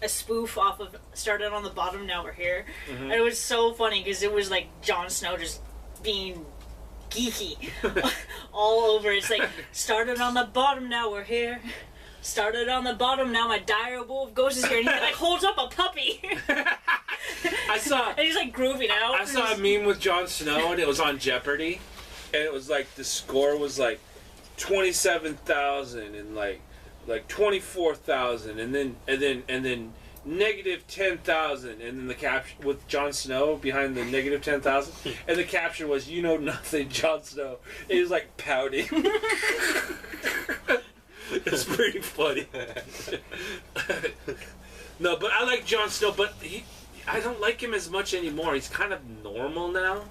a spoof off of Started on the Bottom, Now We're Here. Mhm. And it was so funny because it was like Jon Snow just being geeky all over. It's like, started on the bottom, now we're here. Started on the bottom, now my dire wolf ghost is here. And he like holds up a puppy. I saw. And he's like grooving out. I saw a meme with Jon Snow, and it was on Jeopardy, and it was like the score was like 27,000 and like 24,000, and then negative 10,000, and then the caption with Jon Snow behind the negative 10,000, and the caption was, "You know nothing, Jon Snow." And he was like pouting. It's pretty funny. No, but I like Jon Snow, but I don't like him as much anymore. He's kind of normal now.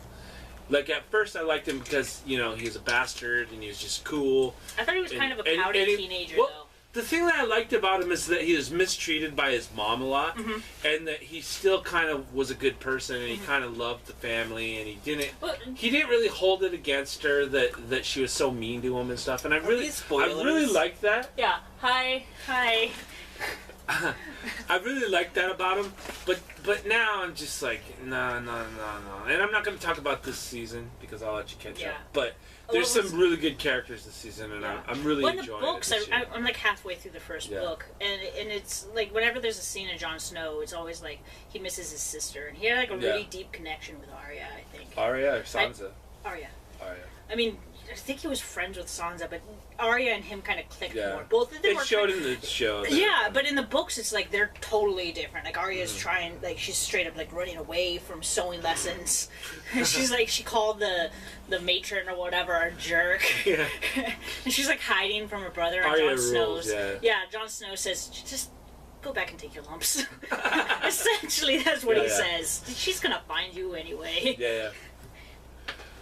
Like, at first I liked him because, he's a bastard and he was just cool. I thought he was kind of a pouty teenager, well, though. The thing that I liked about him is that he was mistreated by his mom a lot, Mhm. and that he still kind of was a good person, and he kind of loved the family, and he didn't really hold it against her that she was so mean to him and stuff. And I really liked that. Yeah. Hi. I really like that about him, but now I'm just like, no. And I'm not going to talk about this season because I'll let you catch Yeah. up. But there's some really good characters this season, and Yeah. I'm really Well, in enjoying the books, it this year. I'm like halfway through the first Yeah. book, and it's like whenever there's a scene of Jon Snow, it's always like he misses his sister, and he had like a really deep connection with Arya, I think. Arya or Sansa? Arya. Arya. I mean, I think he was friends with Sansa, but Arya and him kind of clicked Yeah. more. Both of them It were showed kind in the show. that- Yeah, but in the books, it's like they're totally different. Like Arya's trying, like she's straight up like running away from sewing lessons. And she's like, she called the matron or whatever a jerk. Yeah. And she's like hiding from her brother. And Arya Jon Snow's, rules, yeah. Jon Snow says, just go back and take your lumps. Essentially, that's what he says. She's gonna find you anyway. Yeah.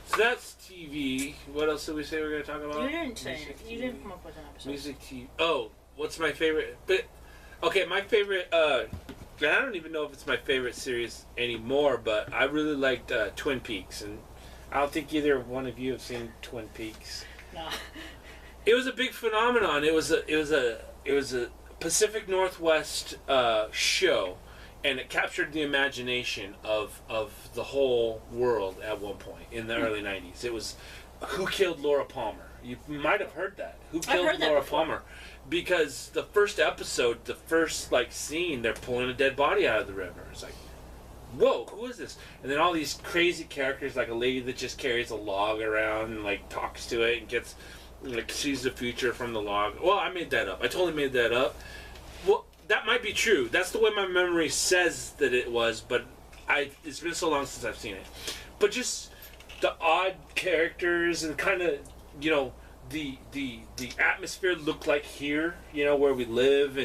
So that's TV. What else did we say we were going to talk about? You didn't say Music it. You TV. didn't come up with an episode. Music TV. Oh, what's my favorite? But okay, my favorite. I don't even know if it's my favorite series anymore, but I really liked Twin Peaks, and I don't think either one of you have seen Twin Peaks. No. It was a big phenomenon. It was a Pacific Northwest show, and it captured the imagination of the whole world at one point in the early 90s. It was Who Killed Laura Palmer. You might have heard that. Who Killed heard that Laura before. Palmer? Because the first episode, the first scene, they're pulling a dead body out of the river. It's like, whoa, who is this? And then all these crazy characters, like a lady that just carries a log around and like talks to it and gets like sees the future from the log. Well, I made that up. I totally made that up. Well, that might be true. That's the way my memory says that it was, but it's been so long since I've seen it. But just the odd characters and kind of, you know, the atmosphere looked like here, you know, where we live,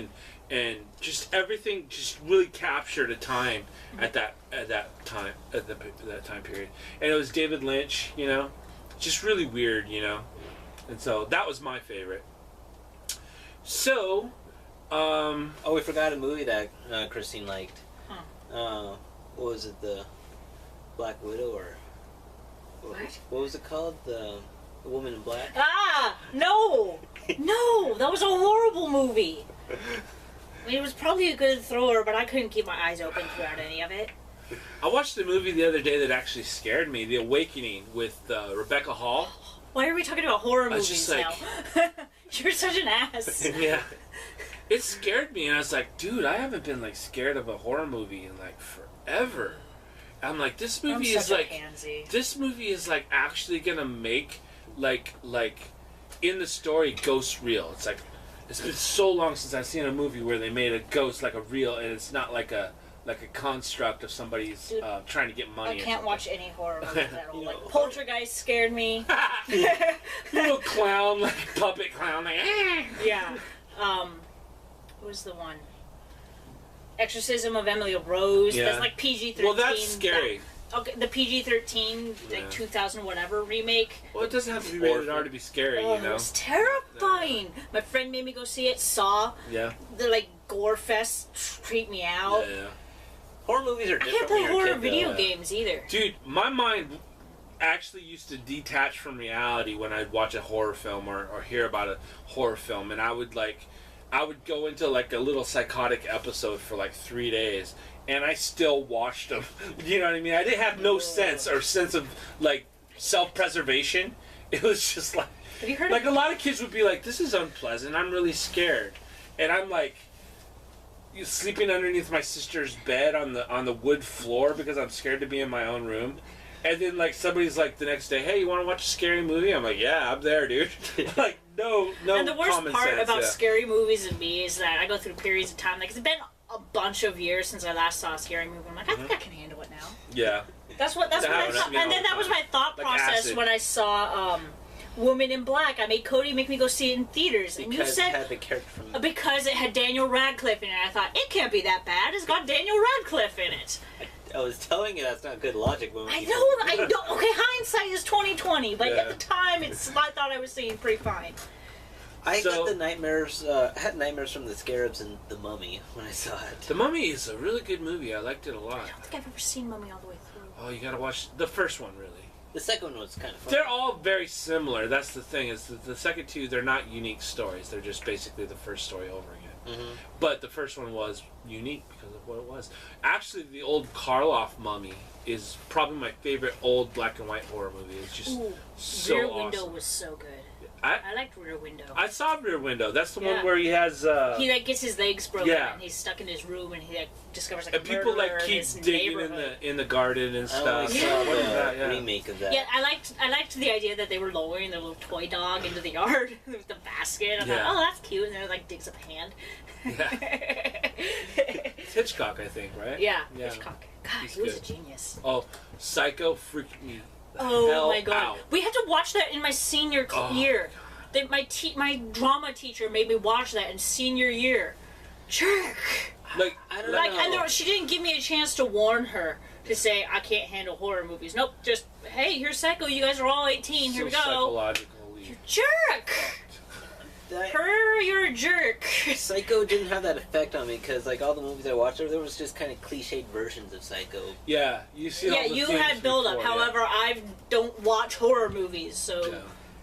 and just everything just really captured a time at that time period. And it was David Lynch, you know, just really weird, you know. And so that was my favorite. So, we forgot a movie that Christine liked. Huh. What was it, the Black Widow, or what was it called? The Woman in Black? Ah! No! No! That was a horrible movie! I mean, it was probably a good thriller, but I couldn't keep my eyes open throughout any of it. I watched a movie the other day that actually scared me, The Awakening, with Rebecca Hall. Why are we talking about horror movies just now? You're such an ass. Yeah. It scared me, and I was like, dude, I haven't been like scared of a horror movie in like forever. I'm like, this movie is like actually gonna make like in the story ghosts real. It's like, it's been so long since I've seen a movie where they made a ghost like a real, and it's not like a construct of somebody's trying to get money. I can't watch any horror movies at all. Like Poltergeist scared me. Little clown, like puppet clown, like yeah. What was the one? Exorcism of Emily Rose. Yeah. That's like PG-13. Well, that's scary. Okay, the PG-13, like 2000 whatever remake. Well, it doesn't have to be rated R to be scary, you know. It was terrifying. My friend made me go see it. Saw. Yeah. The like gore fest creeped me out. Yeah. Horror movies are I different. can't play when you're a horror kid, video though. games either. Dude, my mind actually used to detach from reality when I'd watch a horror film or hear about a horror film, and I would go into like a little psychotic episode for like 3 days, and I still watched them. You know what I mean? I didn't have no sense of like self-preservation. It was just like, Have you heard like of a lot of kids would be like, this is unpleasant, I'm really scared. And I'm like sleeping underneath my sister's bed on the wood floor because I'm scared to be in my own room. And then like somebody's like the next day, hey, you want to watch a scary movie? I'm like, yeah, I'm there, dude. Like no. And the worst common part sense, about yeah. scary movies and me is that I go through periods of time. Like, it's been a bunch of years since I last saw a scary movie. I'm like, I think I can handle it now. Yeah. That's what I thought. And then that was my thought Like process acid. when I saw Woman in Black. I made Cody make me go see it in theaters. And you Because it said had the character from... because it had Daniel Radcliffe in it. I thought, it can't be that bad. It's got Daniel Radcliffe in it. I was telling you that's not good logic. When I know. Okay, hindsight is 20/20, but Yeah. at the time, I thought I was seeing pretty fine. I So- got the nightmares. I had nightmares from the scarabs and the Mummy when I saw it. The Mummy is a really good movie. I liked it a lot. I don't think I've ever seen Mummy all the way through. Oh, you gotta watch the first one, really. The second one was kind of fun. They're all very similar. That's the thing, is that the second two, they're not unique stories. They're just basically the first story over again. Mm-hmm. But the first one was unique because of what it was. Actually, the old Karloff Mummy is probably my favorite old black and white horror movie. It's just Ooh, so Rear awesome. Window was so good. I I liked Rear Window. I saw Rear Window. That's the Yeah. one where he has... He like gets his legs broken Yeah. and he's stuck in his room and he like discovers like and a people murderer like in keep his digging neighborhood. in the garden and I only stuff. saw What is the that? Yeah. remake of that. Yeah, I liked the idea that they were lowering their little toy dog into the yard with the basket. I Yeah. thought, oh, that's cute, and then it like digs up a hand. It's Hitchcock, I think, right? Yeah, Yeah. Hitchcock. God, He's he was a good. genius. Oh, Psycho freaked me the Oh hell my god, out. we had to watch that in my senior Oh, year. My drama teacher made me watch that in senior year. Jerk. Like, I don't Like, know. and she didn't give me a chance to warn her to say I can't handle horror movies. Nope, just hey, here's Psycho. You guys are all 18. Here so we go. psychologically. Jerk. You're a jerk. Psycho didn't have that effect on me because, like, all the movies I watched, there was just kind of cliched versions of Psycho. Yeah, you see. Yeah, all the you themes had build up. before, yeah. However, I don't watch horror movies, so Yeah.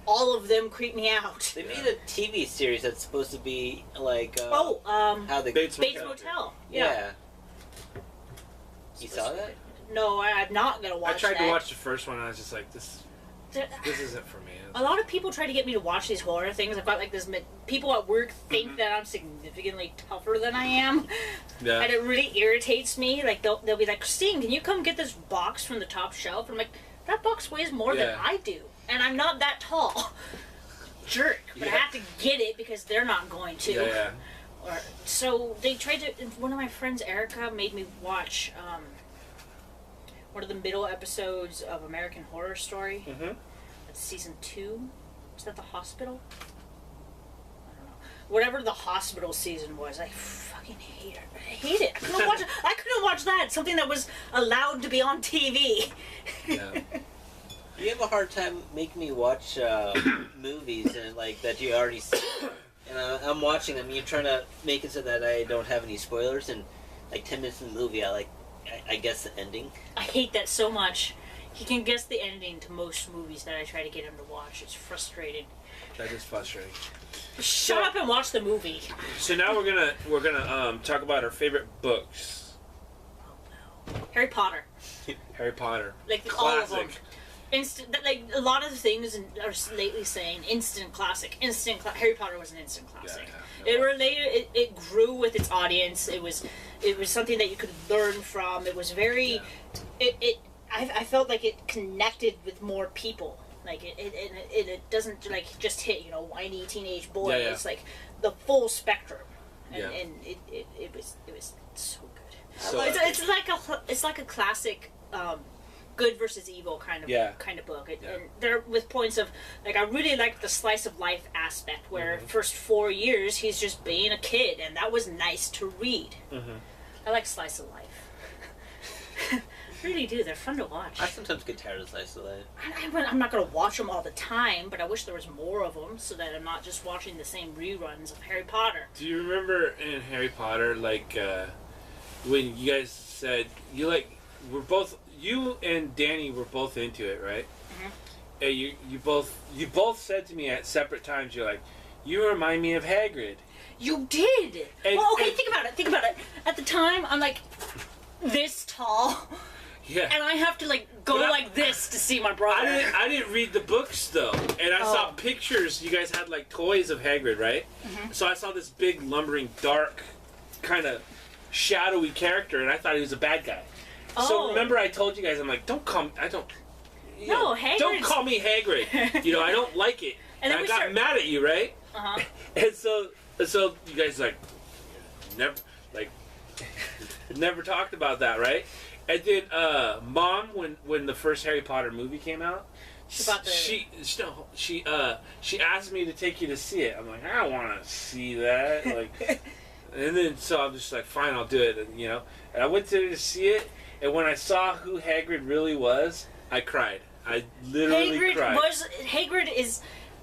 all of them creep me out. They made a TV series that's supposed to be like how they Bates Bates Motel. Motel. yeah. You saw that? No, I'm not gonna I watch tried that. to watch the first one, and I was just like, this this isn't for me. A lot of people try to get me to watch these horror things. I've got like this. People at work think that I'm significantly tougher than I am, and it really irritates me. Like they'll be like, "Christine, can you come get this box from the top shelf?" And I'm like, "That box weighs more than I do, and I'm not that tall." Jerk, but I have to get it because they're not going to. Yeah. So they tried to. One of my friends, Erica, made me watch one of the middle episodes of American Horror Story. That's season 2. Is that the hospital? I don't know. Whatever the hospital season was, I fucking hate it. I hate it. I couldn't watch it. I couldn't watch that. Something that was allowed to be on TV. Yeah. You have a hard time making me watch movies and like that you already see, and I'm watching them. You're trying to make it so that I don't have any spoilers, and like 10 minutes in the movie, I guess the ending. I hate that so much. He can guess the ending to most movies that I try to get him to watch. It's frustrating. That is frustrating. Shut up and watch the movie. So now we're gonna talk about our favorite books. Harry Potter. Harry Potter. Like classic. all of them. Like a lot of the things are lately saying instant classic. Harry Potter was an instant classic. Yeah. It related. It grew with its audience. It was something that you could learn from. It was very. Yeah. I felt like it connected with more people. Like it doesn't like just hit whiny teenage boy. Yeah, yeah. It's like the full spectrum, and, Yeah. and it was so good. So It's like a classic. Good versus evil kind of book. And they're with points of like I really liked the slice of life aspect where first 4 years he's just being a kid, and that was nice to read. I like slice of life. I really do. They're fun to watch. I sometimes get tired of slice of life. I'm not going to watch them all the time, but I wish there was more of them so that I'm not just watching the same reruns of Harry Potter. Do you remember in Harry Potter, like when you guys said you and Danny were both into it, right? And you both said to me at separate times, you're like, you remind me of Hagrid. You did. And, think about it. At the time, I'm like this tall. Yeah. And I have to like go like this to see my brother. I didn't read the books though, and I saw pictures. You guys had like toys of Hagrid, right? So I saw this big, lumbering, dark, kind of shadowy character, and I thought he was a bad guy. So remember, I told you guys, I'm like, don't call me Hagrid. I don't like it. And I got mad at you, right? And so you guys never talked about that, right? And then Mom, when the first Harry Potter movie came out, she asked me to take you to see it. I'm like, I don't want to see that. And then so I'm just like, fine, I'll do it. And I went there to see it. And when I saw who Hagrid really was, I cried. I literally cried.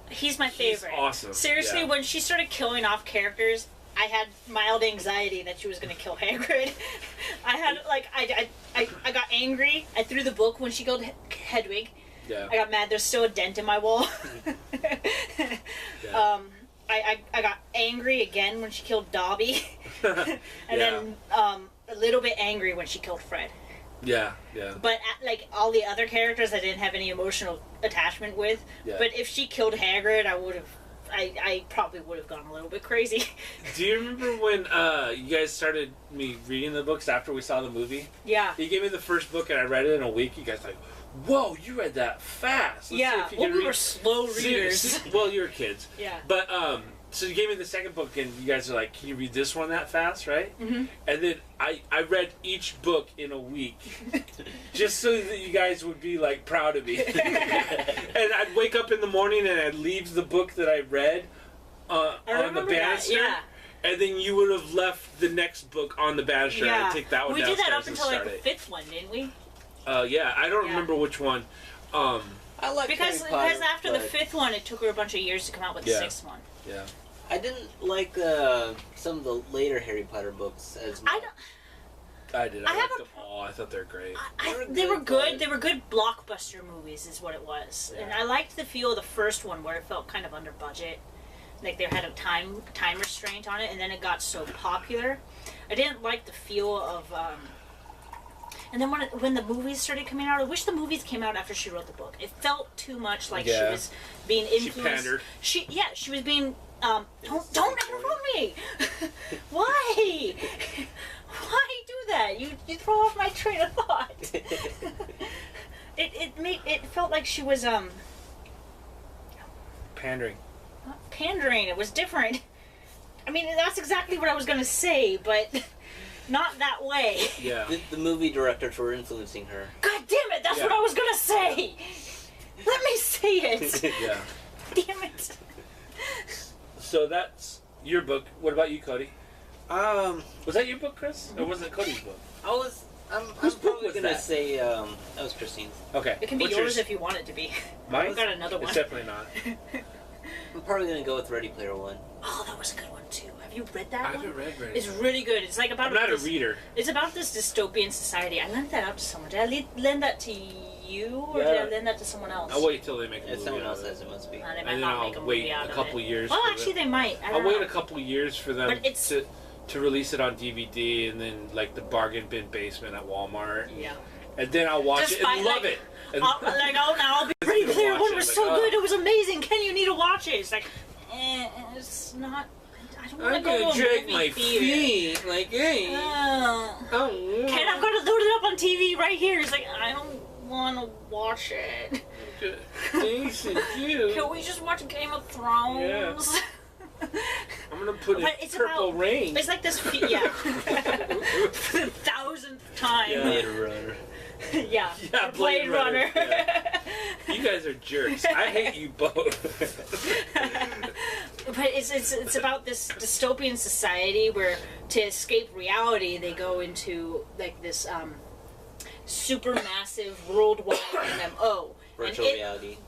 He's my favorite. He's awesome. Seriously, when she started killing off characters, I had mild anxiety that she was going to kill Hagrid. I got angry. I threw the book when she killed Hedwig. Yeah. I got mad. There's still a dent in my wall. I got angry again when she killed Dobby. And then a little bit angry when she killed Fred. Yeah. But like all the other characters, I didn't have any emotional attachment with. Yeah. But if she killed Hagrid, I probably would have gone a little bit crazy. Do you remember when you guys started me reading the books after we saw the movie? Yeah. You gave me the first book and I read it in a week. You guys like, whoa, you read that fast. Let's see if we were slow readers. Well, you were kids. Yeah. But so you gave me the second book, and you guys are like, can you read this one that fast, right? And then I read each book in a week, just so that you guys would be like proud of me. And I'd wake up in the morning and I'd leave the book that I read on the banister. Yeah. And then you would have left the next book on the banister and take that one downstairs. We did that up until like the fifth one, didn't we? Yeah, I don't remember which one. I like because Harry Potter, after the fifth one, it took her a bunch of years to come out with the sixth one. Yeah. I didn't like some of the later Harry Potter books as much. I did. I liked them all. I thought they were great. They were good. They were good blockbuster movies, is what it was. Yeah. And I liked the feel of the first one, where it felt kind of under budget, like they had a time restraint on it, and then it got so popular. I didn't like the feel of And then when the movies started coming out, I wish the movies came out after she wrote the book. It felt too much like she was being influenced. She pandered. She was being. Don't interrupt me. Why? Why do that? You throw off my train of thought. It felt like she was pandering. Not pandering. It was different. I mean, that's exactly what I was gonna say, but not that way. Yeah. The movie directors were influencing her. God damn it! That's what I was gonna say. Let me say it. Yeah. Damn it. So that's your book. What about you, Cody? Was that your book, Chris? Or was it Cody's book? I'm Whose book probably was gonna that? say that was Christine's. Okay. It can be What's yours if you want it to be. Mine? I've got another one. It's definitely not. I'm probably gonna go with Ready Player One. Oh, that was a good one too. Have you read that I one? haven't read it. It's really good. It's like about. I'm not a this, reader. It's about this dystopian society. I lent that out to someone. Did I lend that to you, or Yeah. did I lend that to someone else? I'll wait till they make a If movie someone out else of it. says it must be. They might And then not make I'll a wait movie out a of couple it. years. Well, for actually, them. they might. I I'll don't wait know. a couple years for them But it's- to release it on DVD and then like the bargain bin basement at Walmart. Yeah. And then I'll watch it and love it. And I'll be Ready gonna Player watch One it, was like, so oh. good. It was amazing. Ken, you need to watch it. It's like, it's not. I don't want to I'm go to gonna a drag movie my theater. feet like, hey. Oh. Ken, I've got to load it up on TV right here. It's like, I don't want to watch it. Things to do. Can we just watch Game of Thrones? Yeah. I'm gonna put But it it's Purple about- Rain. It's like this, yeah. For the 1000th time. Yeah. Blade Runner. Yeah. Yeah, Blade Runner. yeah. You guys are jerks. I hate you both. But it's about this dystopian society where to escape reality they go into like this super massive worldwide MMO. Virtual reality.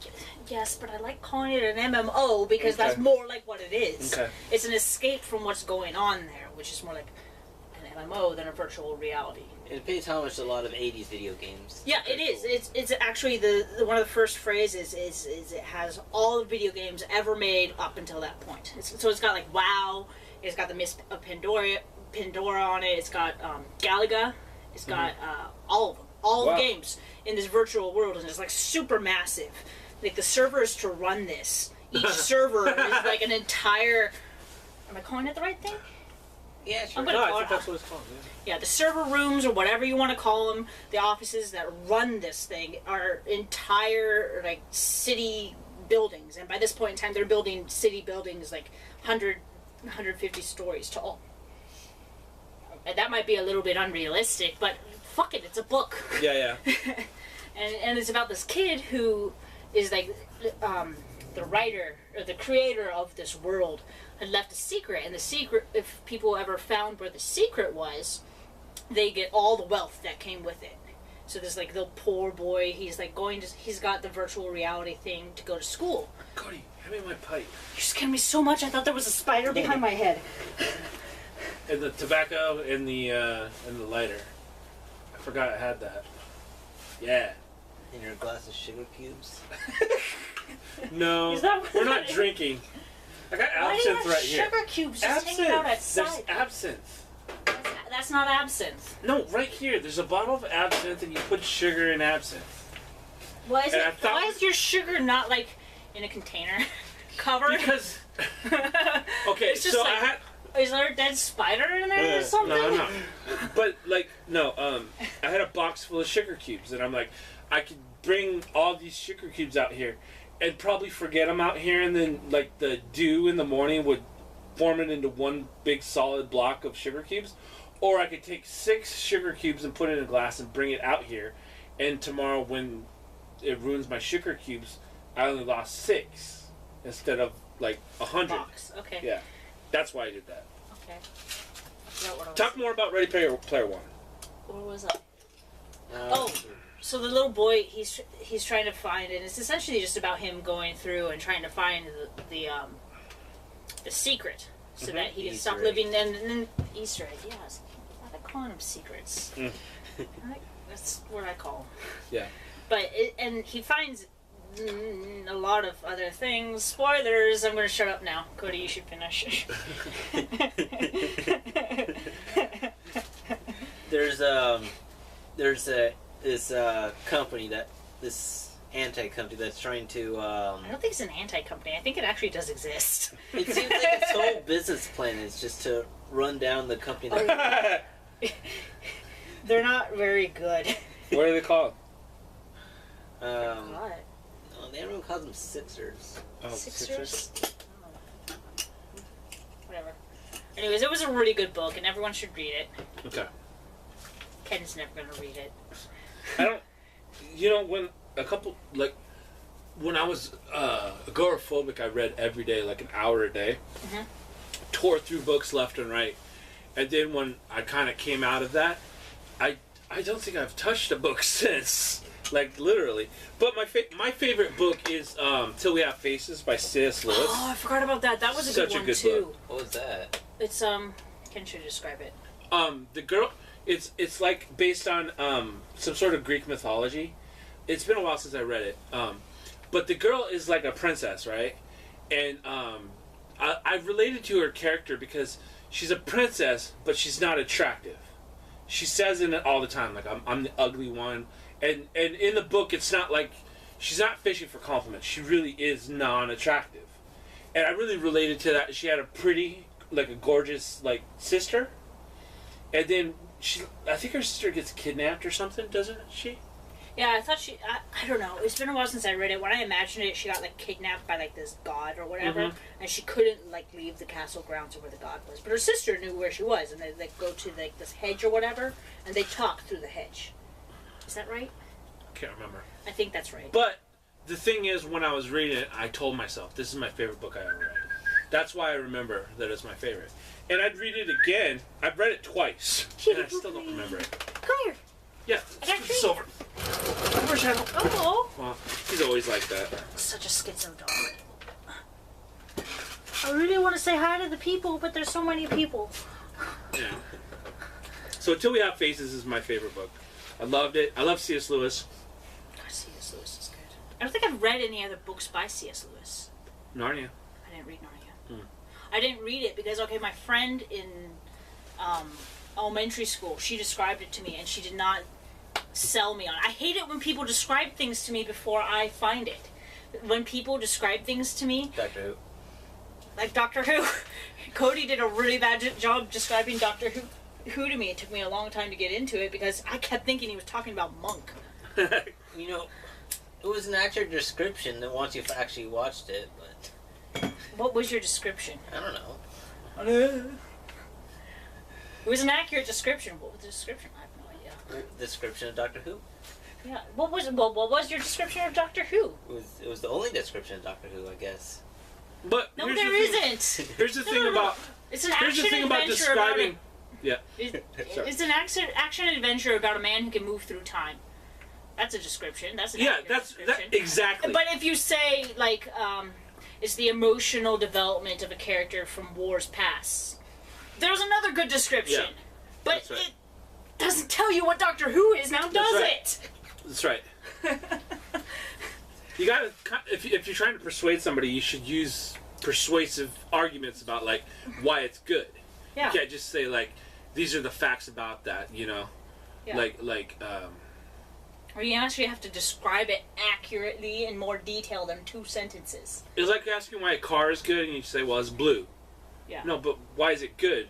Yes, but I like calling it an MMO because that's Okay. more like what it is. Okay. It's an escape from what's going on there, which is more like an MMO than a virtual reality. It pays homage to a lot of 80s video games. Yeah, it is. It's actually the one of the first phrases is it has all the video games ever made up until that point. So it's got like WoW, it's got the Miss of Pandora on it, it's got Galaga, it's got all of them, all Wow. the games in this virtual world, and it's like super massive. Like the servers to run this, each server is like an entire. Am I calling it the right thing? Yeah, sure. I'm gonna No, I call think it. that's what it's called. Yeah, the server rooms or whatever you want to call them, the offices that run this thing are entire like city buildings, and by this point in time, they're building city buildings like 150 stories tall. And that might be a little bit unrealistic, but fuck it, it's a book. Yeah. And it's about this kid who is like the writer or the creator of this world had left a secret, and the secret, if people ever found where the secret was, they get all the wealth that came with it. So there's like the poor boy, he's like he's got the virtual reality thing to go to school. Cody, hand me my pipe. You're scaring me so much, I thought there was a spider behind my head. And the tobacco and the lighter. I forgot I had that. Yeah. In your glass of sugar cubes. No, Is that what we're that not is? drinking. I got Why do you absinthe have right here. sugar cubes just hanging out Absinthe. outside? There's absinthe. That's not absinthe. No, right here. There's a bottle of absinthe, and you put sugar in absinthe. Why is And I thought- why is your sugar not like in a container covered? Because okay, It's just so like- I had. Is there a dead spider in there or something? No. But like no, I had a box full of sugar cubes, and I'm like, I could bring all these sugar cubes out here, and probably forget them out here, and then like the dew in the morning would form it into one big solid block of sugar cubes, or I could take 6 sugar cubes and put it in a glass and bring it out here, and tomorrow when it ruins my sugar cubes, I only lost 6 instead of like 100. Box. Okay. Yeah, that's why I did that. Okay. I forgot what I was. Talk more about Ready Player One. Where was I? Oh. So the little boy, he's trying to find, and it's essentially just about him going through and trying to find the secret, so that he can stop Easter egg. living. And then Easter egg, yes. I like calling them secrets. That's what I call them. Yeah. But and he finds a lot of other things. Spoilers. I'm going to shut up now. Cody, you should finish. There's there's this company this anti-company that's trying to. I don't think it's an anti-company. I think it actually does exist. It seems like its whole business plan is just to run down the company. They're not very good. What are they called? What? Everyone calls them Sixers. Oh, Sixers? Oh. Whatever. Anyways, it was a really good book, and everyone should read it. Okay. Ken's never gonna read it. I don't. You know, when I was agoraphobic, I read every day, like an hour a day. Mm-hmm. Tore through books left and right, and then when I kind of came out of that, I don't think I've touched a book since. Like, literally. But my favorite book is Till We Have Faces by C.S. Lewis. Oh, I forgot about that. That was a Such good a one, good too. book. What was that? It's, Ken should describe it. The girl, it's like based on some sort of Greek mythology. It's been a while since I read it. But the girl is like a princess, right? And I related to her character because she's a princess, but she's not attractive. She says in it all the time, like, I'm the ugly one. And in the book, it's not like she's not fishing for compliments. She really is non-attractive. And I really related to that. She had a pretty, like a gorgeous, like, sister. And then I think her sister gets kidnapped or something, doesn't she? Yeah, I thought I don't know. It's been a while since I read it. When I imagined it, she got, like, kidnapped by, like, this god or whatever. Mm-hmm. And she couldn't, like, leave the castle grounds or where the god was. But her sister knew where she was. And they, like, go to, like, this hedge or whatever. And they talk through the hedge. Is that right? Can't remember. I think that's right. But the thing is, when I was reading it, I told myself, this is my favorite book I ever read. That's why I remember that it's my favorite. And I'd read it again. I've read it twice. And I still don't remember it. Come here. Yeah, I got it's over. Where's Hannah? Oh. Well, he's always like that. Such a schizo dog. I really want to say hi to the people, but there's so many people. Yeah. So Till We Have Faces is my favorite book. I loved it. I love C.S. Lewis. C.S. Lewis is good. I don't think I've read any other books by C.S. Lewis. Narnia. I didn't read Narnia. I didn't read it because, okay, my friend in elementary school, she described it to me, and she did not sell me on it. I hate it when people describe things to me before I find it. When people describe things to me... Doctor Who. Like Doctor Who. Cody did a really bad job describing Doctor Who to me. It took me a long time to get into it because I kept thinking he was talking about Monk. You know, it was an accurate description that once you've actually watched it, but... What was your description? I don't know. It was an accurate description. What was the description? I have no idea. Description of Doctor Who? Yeah. What was your description of Doctor Who? It was the only description of Doctor Who, I guess. But No, here's there the thing. isn't. Here's the thing about... It's an Here's the action thing about adventure about describing... Yeah. It's an action adventure about a man who can move through time. That's a description. That's an accurate description. Exactly. But if you say, like, it's the emotional development of a character from wars past, there's another good description. Yeah, but that's right. it doesn't tell you what Doctor Who is now, does right. it? That's right. You gotta... If you're trying to persuade somebody, you should use persuasive arguments about, like, why it's good. Yeah. You can't just say, like, these are the facts about that, you know? Yeah. Or you actually have to describe it accurately in more detail than 2 sentences. It's like asking why a car is good, and you say, well, it's blue. Yeah. No, but why is it good?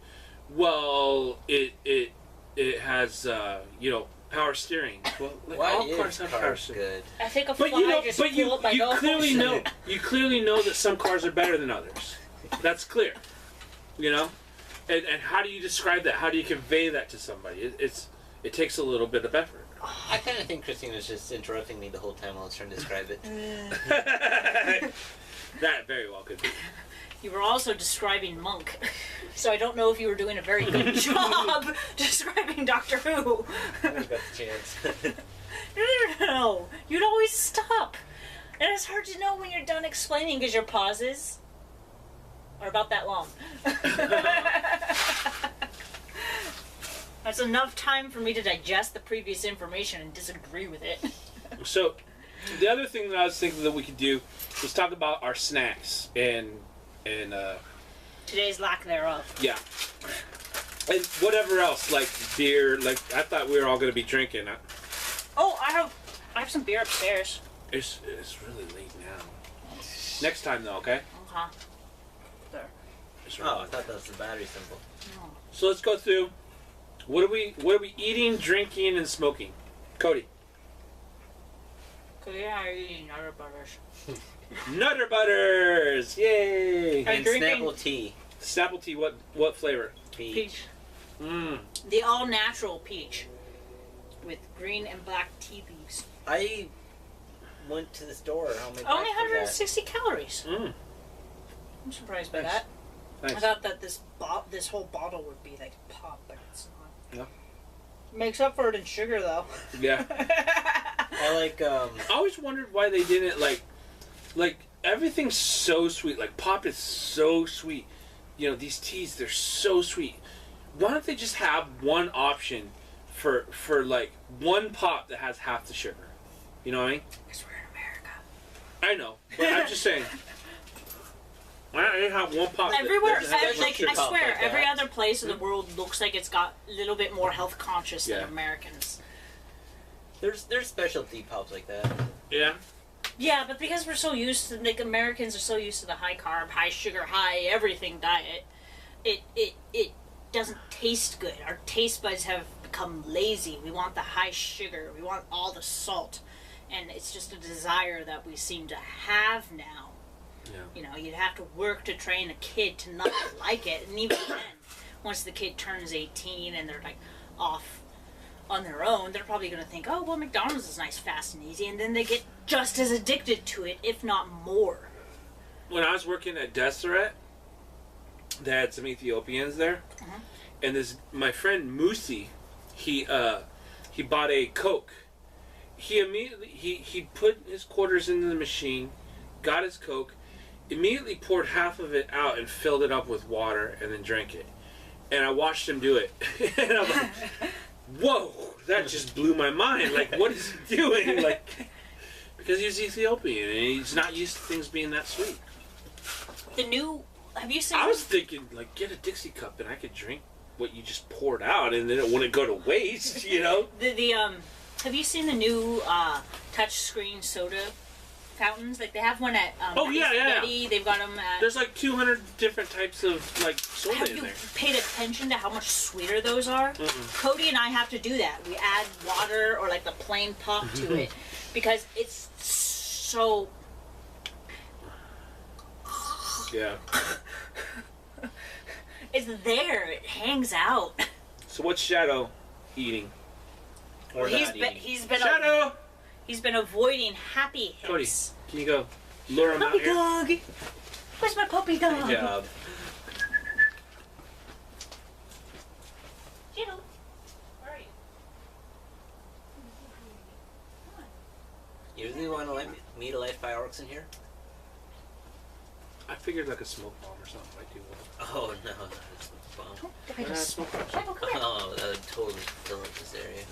Well, it has, power steering. Well, like, Why all is cars have power steering. good? I think a But fly just flew up my you nose. clearly know that some cars are better than others. That's clear. You know? And how do you describe that? How do you convey that to somebody? It takes a little bit of effort. I kind of think Christine was just interrupting me the whole time while I was trying to describe it. That very well could be. You were also describing Monk, so I don't know if you were doing a very good job describing Doctor Who. I got the chance. No, you'd always stop. And it's hard to know when you're done explaining because your pauses are about that long. That's enough time for me to digest the previous information and disagree with it. So, the other thing that I was thinking that we could do was talk about our snacks and Today's lack thereof. yeah. And whatever else, like beer. Like I thought we were all going to be drinking. Oh, I have some beer upstairs. It's really late now. Next time though, okay? Uh-huh. There. Oh, I thought that was the battery symbol. No. So let's go through. What are we eating, drinking, and smoking? Cody. Cause yeah, I'm eating Nutter Butters. Nutter Butters! Yay! And drinking- Snapple tea. Snapple tea. What flavor? Peach. Mmm. The all-natural peach. With green and black tea leaves. I went to the store. How many Only packs was that? 160 calories. Mmm. I'm surprised by Nice. that. Nice. I thought that this whole bottle would be like pop, but it's not. Yeah. Makes up for it in sugar, though. Yeah. I like I always wondered why they didn't like everything's so sweet. Like pop is so sweet. You know, these teas, they're so sweet. Why don't they just have one option for like one pop that has half the sugar? You know what I mean? Because we're in America. I know, but I'm just saying. Why don't they have one pop? Everywhere, that has like, sugar I pop swear, like every that. other place in the world looks like it's got a little bit more health conscious Yeah. than Americans. there's specialty pops like that. Yeah. Yeah, but because we're so used to, like, Americans are so used to the high carb, high sugar, high everything diet, it doesn't taste good. Our taste buds have become lazy. We want the high sugar. We want all the salt. And it's just a desire that we seem to have now. Yeah. You know, you'd have to work to train a kid to not like it. And even then, once the kid turns 18 and they're, like, off on their own, they're probably going to think, oh, well, McDonald's is nice, fast, and easy. And then they get just as addicted to it, if not more. When I was working at Deseret, they had some Ethiopians there, and my friend Musi, he bought a Coke. He immediately he put his quarters into the machine, got his Coke, immediately poured half of it out and filled it up with water, and then drank it. And I watched him do it, and I'm like, whoa, that just blew my mind. Like, what is he doing? Like, because he's Ethiopian and he's not used to things being that sweet. Have you seen? I was thinking, like, get a Dixie cup and I could drink what you just poured out, and then it wouldn't go to waste, you know? Have you seen the new touch screen soda fountains? Like, they have one at Oh, yeah, yeah. Betty. They've got them at. There's like 200 different types of like soda Have in you there. paid attention to how much sweeter those are? Cody and I have to do that. We add water or like the plain pop to it because it's so. Yeah. It's there. It hangs out. So what's Shadow eating? Or He's not been eating. Shadow! he's been avoiding happy Cody, hips. can you go lure him out Puppy here? dog. Where's my puppy dog? Good job. Shadow, where are you? You really want to let me to light fireworks in here? I figured like a smoke bomb or something might do well. Oh no, that's a bomb. Smoke bomb. Shadow, come here. Oh, that would totally fill up this area.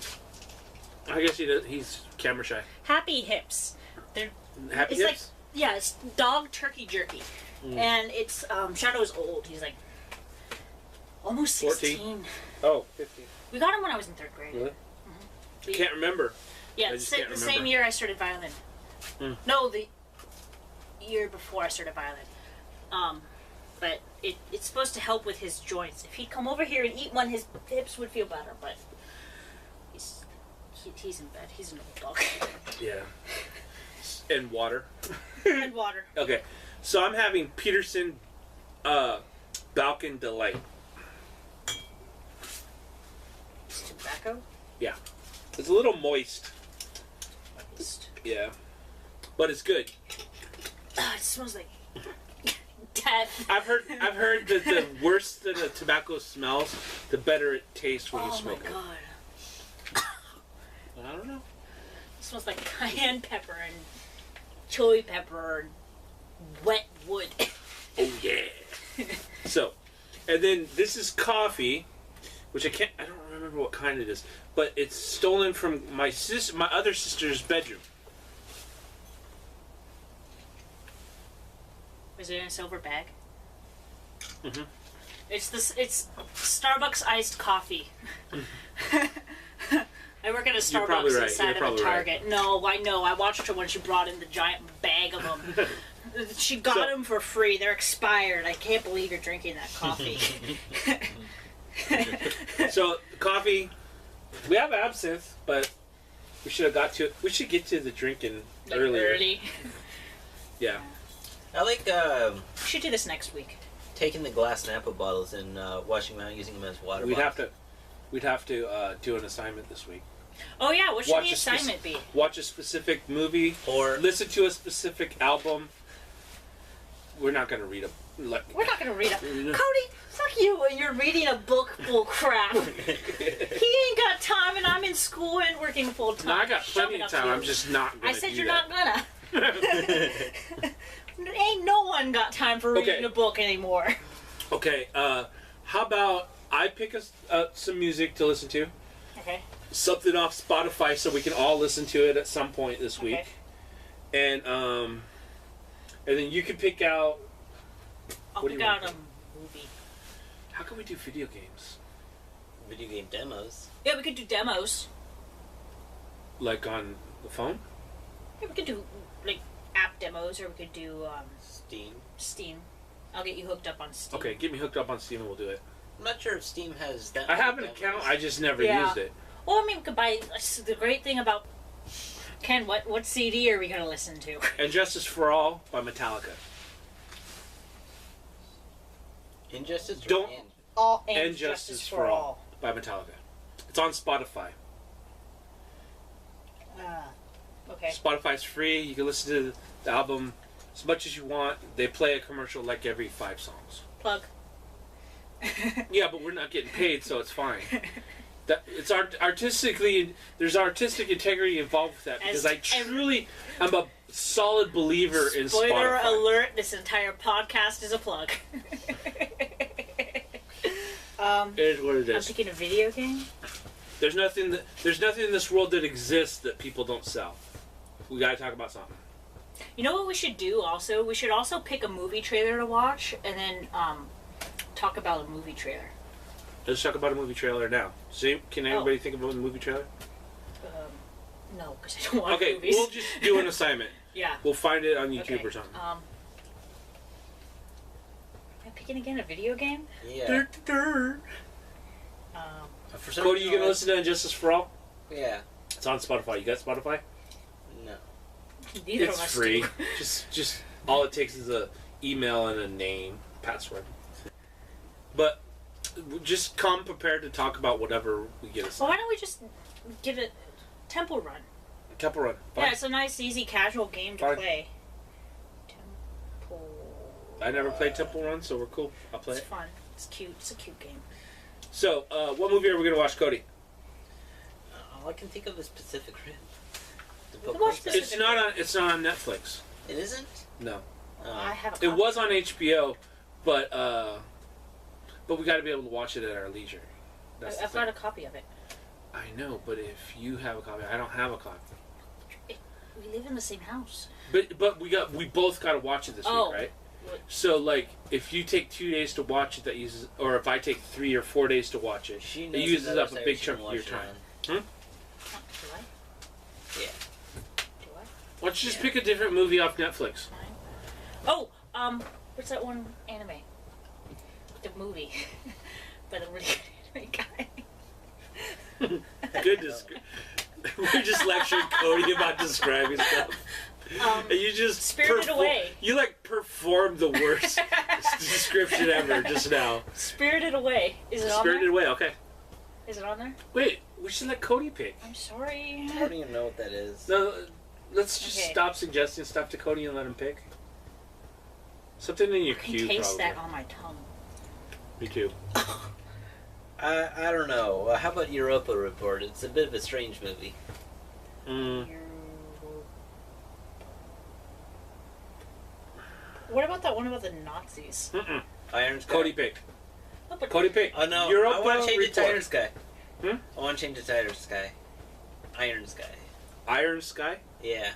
I guess he's camera shy. Happy hips. They're Happy It's like, hips? yeah, it's dog turkey jerky. And it's, Shadow's old. He's like almost 16. 14? Oh, 15. We got him when I was in 3rd grade. Really? The- Can't remember. yeah, I the just sa- can't the remember. same year I started violin. No, the year before I started violin. But it's supposed to help with his joints. If he'd come over here and eat one, his hips would feel better. But he's in bed. He's an old dog. Yeah. And water. And water. Okay. So I'm having Peterson Balkan Delight. Tobacco. Yeah. It's a little moist. Moist. Yeah. But it's good. It smells like death. I've heard that the worse that a tobacco smells, the better it tastes when you Oh my smoke it. god. I don't know. It smells like cayenne pepper and chili pepper and wet wood. Oh yeah. So, and then this is coffee, which I don't remember what kind it is, but it's stolen from my other sister's bedroom. Was it in a silver bag? Mhm. It's Starbucks iced coffee. I work at a Starbucks inside of a Target. Right. No, I know. I watched her when she brought in the giant bag of them. She got them for free. They're expired. I can't believe you're drinking that coffee. So, coffee. We have absinthe, but we should have got to it. We should get to the drinking earlier. Yeah. I like... we should do this next week. Taking the glass Napa bottles and washing them out, using them as water bottles. We'd have to do an assignment this week. Oh yeah, what should the assignment be? Watch a specific movie or listen to a specific album. We're not going to read we're not going to read Cody, fuck you when you're reading a book full crap. He ain't got time, and I'm in school and working full time. No, I got plenty of time. I'm just not going to. I said you're not gonna. Ain't no one got time for reading a book anymore. Okay, how about I pick some music to listen to? Okay. Something off Spotify so we can all listen to it at some point this week. And then you can pick out... I'll pick out a movie. How can we do video games? Video game demos. Yeah, we could do demos. Like on the phone? Yeah, we could do, like, app demos, or we could do... Steam. I'll get you hooked up on Steam. Okay, get me hooked up on Steam and we'll do it. I'm not sure if Steam has that. I have an account, I just never used it. Well, I mean, we could buy... The great thing about... Ken, what CD are we going to listen to? And Justice for All by Metallica. Injustice? And Justice for All by Metallica. It's on Spotify. Okay. Spotify's free. You can listen to the album as much as you want. They play a commercial like every 5 songs. Plug. Yeah, but we're not getting paid, so it's fine. It's artistically, there's artistic integrity involved with that because I truly am a solid believer in Spotify. Spoiler alert, this entire podcast is a plug. It is what it is. I'm picking a video game. There's nothing in this world that exists that people don't sell. We gotta talk about something. You know what we should do also? We should also pick a movie trailer to watch and then talk about a movie trailer. Let's talk about a movie trailer now. See, can anybody think of a movie trailer? No, because I don't watch movies. Okay, we'll just do an assignment. Yeah. We'll find it on YouTube or something. Am I picking again a video game? Yeah. Cody, you gonna listen to Injustice for All? Yeah. It's on Spotify. You got Spotify? No. Neither it's of us free. do. just all it takes is a email and a name, password. But just come prepared to talk about whatever we get assigned. Well, why don't we just give it Temple Run? Temple Run. Fine. Yeah, it's a nice, easy, casual game to play. I never played Temple Run, so we're cool. I'll play it. It's fun. It's cute. It's a cute game. So, what movie are we going to watch, Cody? All I can think of is Pacific Rim. It's not on Netflix. It isn't? No. I have a copy. It was on HBO, but we got to be able to watch it at our leisure. I've got a copy of it. I know, but if you have a copy, I don't have a copy. We live in the same house. But we both got to watch it this week, right? So, like, if you take 2 days to watch it, or if I take 3 or 4 days to watch it, it uses up a big chunk of your time. Do I? Yeah. Do I? Why don't you just pick a different movie off Netflix? Fine. Oh, what's that one anime? The movie. By the really good anime guy. Goodness. We're just lecturing Cody about describing stuff. And you just Spirited Away. You performed the worst description ever just now. Spirited Away. Is it on there? Spirited Away, okay. Is it on there? Wait, we should let Cody pick. I'm sorry. I don't even know what that is. No, let's just stop suggesting stuff to Cody and let him pick. Something in your queue, I can taste probably. that on my tongue. Me too. I don't know. How about Europa Report? It's a bit of a strange movie. What about that one about the Nazis? Iron Sky. Cody picked. Oh, but Cody picked. Oh no, Europa I want to change it to Report. Iron Sky. Hmm? I want to change it to Iron Sky. Iron Sky. Iron Sky? Yeah.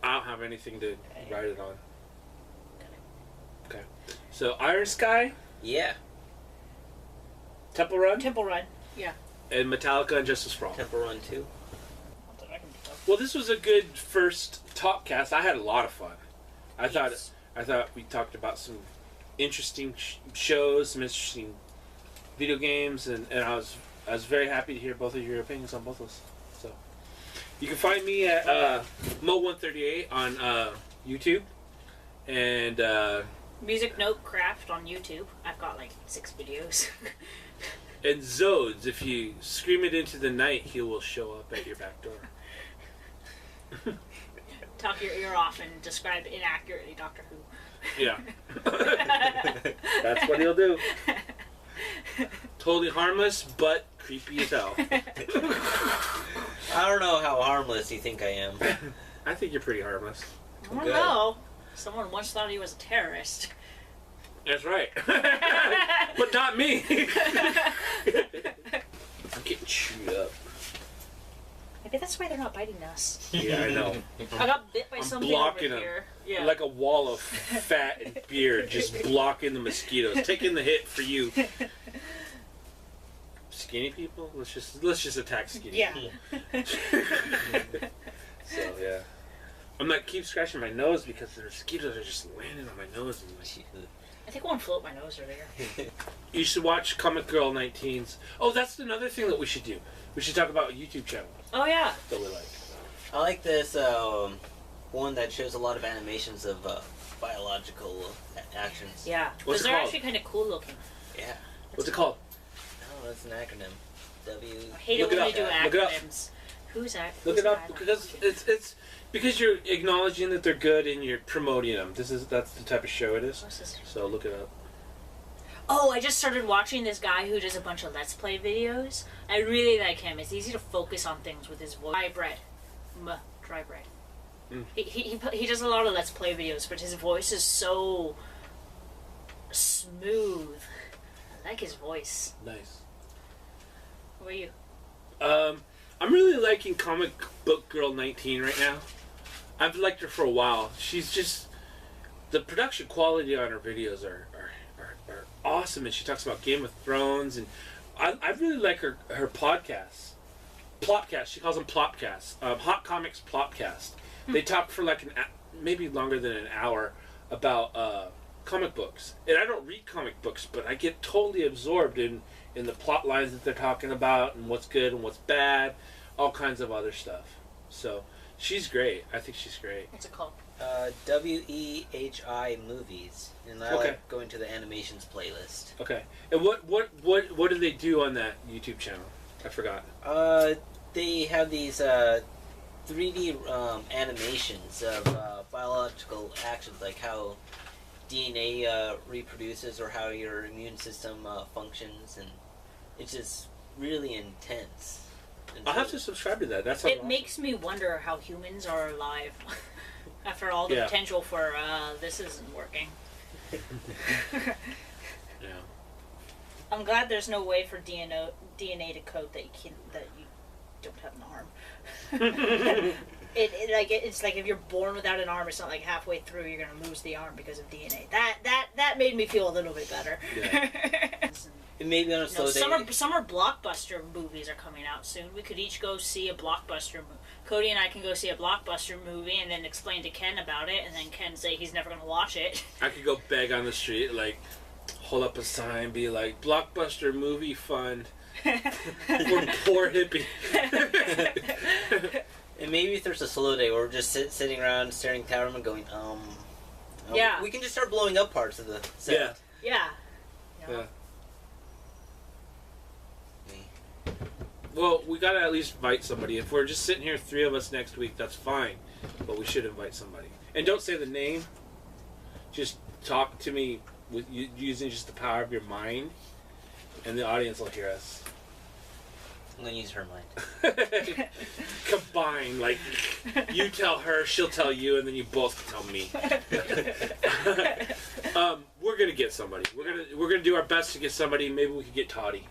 I don't have anything to write it on. Okay. So, Iron Sky, Yeah. Temple Run? Temple Run. Yeah. And Metallica and Justice for All. Temple Run 2. Well, this was a good first Talkcast. I had a lot of fun. I thought we talked about some interesting shows, some interesting video games, and I was very happy to hear both of your opinions on both of those. So you can find me at Mo138 on YouTube, and Music Note Craft on YouTube. I've got like 6 videos. and Zodes. If you scream it into the night, he will show up at your back door. Talk your ear off and describe inaccurately Doctor Who. Yeah. That's what he'll do. Totally harmless, but creepy as hell. I don't know how harmless you think I am. I think you're pretty harmless. I don't know. Someone once thought he was a terrorist. That's right. But not me. I'm getting chewed up. Maybe that's why they're not biting us. Yeah, I know. I got bit by something blocking over here. Yeah. Like a wall of fat and beard, just blocking the mosquitoes, taking the hit for you. Skinny people? Let's just attack skinny people. So yeah, I'm like keep scratching my nose because the mosquitoes are just landing on my nose. And I think one flew up my nose earlier. You should watch Comic Girl 19's. Oh, that's another thing that we should do. We should talk about a YouTube channel. Oh yeah. That we like. I like this one that shows a lot of animations of biological actions. Yeah. What's Because it they're called? actually kind of cool looking. Yeah. What's it called? Oh, that's an acronym. I hate Look it it when up. they do Look it up. acronyms. Who's that? Look it up because it's because you're acknowledging that they're good and you're promoting them. That's the type of show it is. What's this? So look it up. Oh, I just started watching this guy who does a bunch of Let's Play videos. I really like him. It's easy to focus on things with his voice. Dry bread. Dry bread. Mm. He does a lot of Let's Play videos, but his voice is so smooth. I like his voice. Nice. What are you? I'm really liking Comic Book Girl 19 right now. I've liked her for a while. She's just the production quality on her videos are awesome, and she talks about Game of Thrones, and I really like her podcasts. Plopcast, she calls them Plopcasts. Hot Comics Plopcast. They talk for like maybe longer than an hour about comic books, and I don't read comic books, but I get totally absorbed in the plot lines that they're talking about and what's good and what's bad, all kinds of other stuff. So she's great. I think she's great. What's it called? WEHI Movies, and I like going to the animations playlist. Okay. And what do they do on that YouTube channel? I forgot. They have these 3D animations of biological actions, like how DNA reproduces or how your immune system functions, and it's just really intense. I'll have to subscribe to that. That's It makes me wonder how humans are alive after all the potential for this isn't working. Yeah. I'm glad there's no way for DNA to code that you don't have an arm. It's like if you're born without an arm, it's not like halfway through you're gonna lose the arm because of DNA. That made me feel a little bit better. Yeah. It may be on a slow day. Summer blockbuster movies are coming out soon. We could each go see a blockbuster movie. Cody and I can go see a blockbuster movie and then explain to Ken about it, and then Ken say he's never going to watch it. I could go beg on the street, like, hold up a sign, be like, Blockbuster Movie Fund for poor hippie. And maybe if there's a slow day where we're just sitting around staring at Towerman going, yeah. We can just start blowing up parts of the set. Yeah. Yeah. Well, we gotta at least invite somebody. If we're just sitting here, 3 of us next week, that's fine. But we should invite somebody. And don't say the name. Just talk to me with using just the power of your mind, and the audience will hear us. I'm gonna use her mind. Combine, like, you tell her, she'll tell you, and then you both tell me. We're gonna get somebody. We're gonna do our best to get somebody. Maybe we could get Toddy.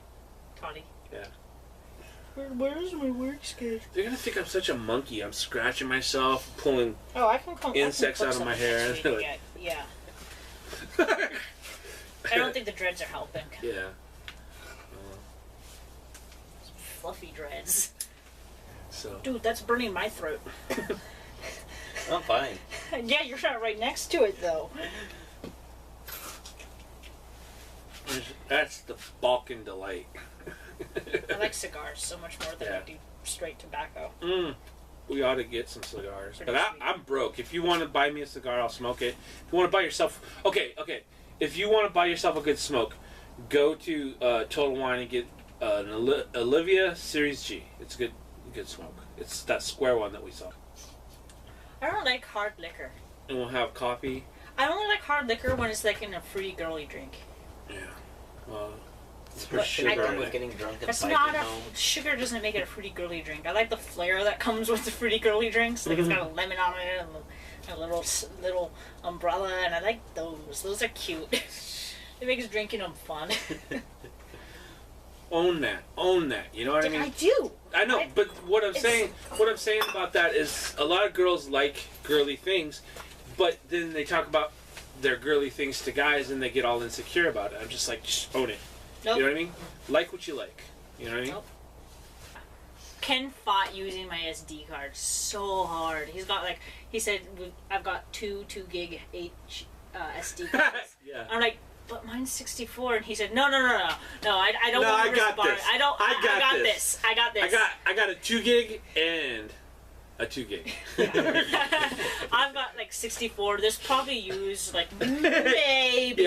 Toddy. Yeah. Where's my work schedule? They're gonna think I'm such a monkey. I'm scratching myself, pulling I can come. insects out of my hair. Yeah. I don't think the dreads are helping. Yeah. Fluffy dreads. So. Dude, that's burning my throat. I'm fine. Yeah, you're not right next to it, though. That's the Balkan delight. I like cigars so much more than I do straight tobacco. We ought to get some cigars. Pretty But sweet. I'm broke. If you want to buy me a cigar, I'll smoke it. If you want to buy yourself... Okay. If you want to buy yourself a good smoke, go to Total Wine and get an Olivia Series G. It's a good smoke. It's that square one that we saw. I don't like hard liquor. And we'll have coffee. I only like hard liquor when it's like in a fruity girly drink. Yeah. Well, For sugar I- with getting drunk and That's biking not home. sugar doesn't make it a fruity girly drink. I like the flair that comes with the fruity girly drinks. Like it's got a lemon on it and a little umbrella, and I like those. Those are cute. It makes drinking them fun. own that. You know what I mean? I do. I know, but what I'm saying about that is a lot of girls like girly things, but then they talk about their girly things to guys and they get all insecure about it. I'm just like, just own it. Nope. You know what I mean? Like what you like. You know what I mean? Nope. Ken fought using my SD card so hard. He said, I've got two gig SD cards. Yeah. I'm like, but mine's 64, and he said, no, I don't No, want I to got respond. this. I got this. I got a 2 gig and a 2 gig. I've got like 64. There's probably used like maybe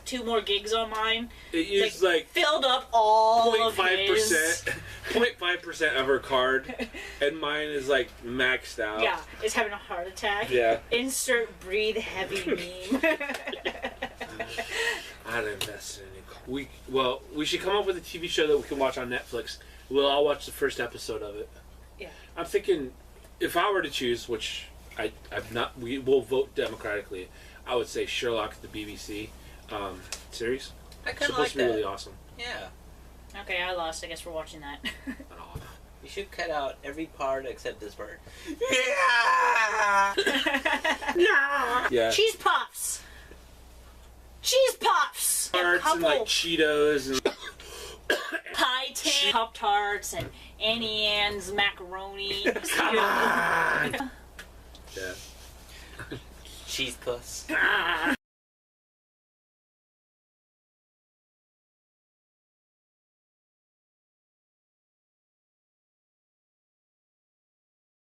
two more gigs on mine. It used like filled up all of 0.5%, 0.5% of her card, and mine is like maxed out. Yeah, is having a heart attack. Yeah. Insert breathe heavy meme. I'd invest in it. We should come up with a TV show that we can watch on Netflix. We'll all watch the first episode of it. Yeah. I'm thinking, if I were to choose, which I've not, we will vote democratically. I would say Sherlock, the BBC series. I kind It's of supposed like to be that. really awesome. Yeah. Okay, I lost. I guess we're watching that. Oh. You should cut out every part except this part. Yeah. Cheese puffs. Cheese puffs. A Tarts and like Cheetos and pie tin, Pop Tarts, and Annie Ann's macaroni. Come on. Yeah. Cheese puss.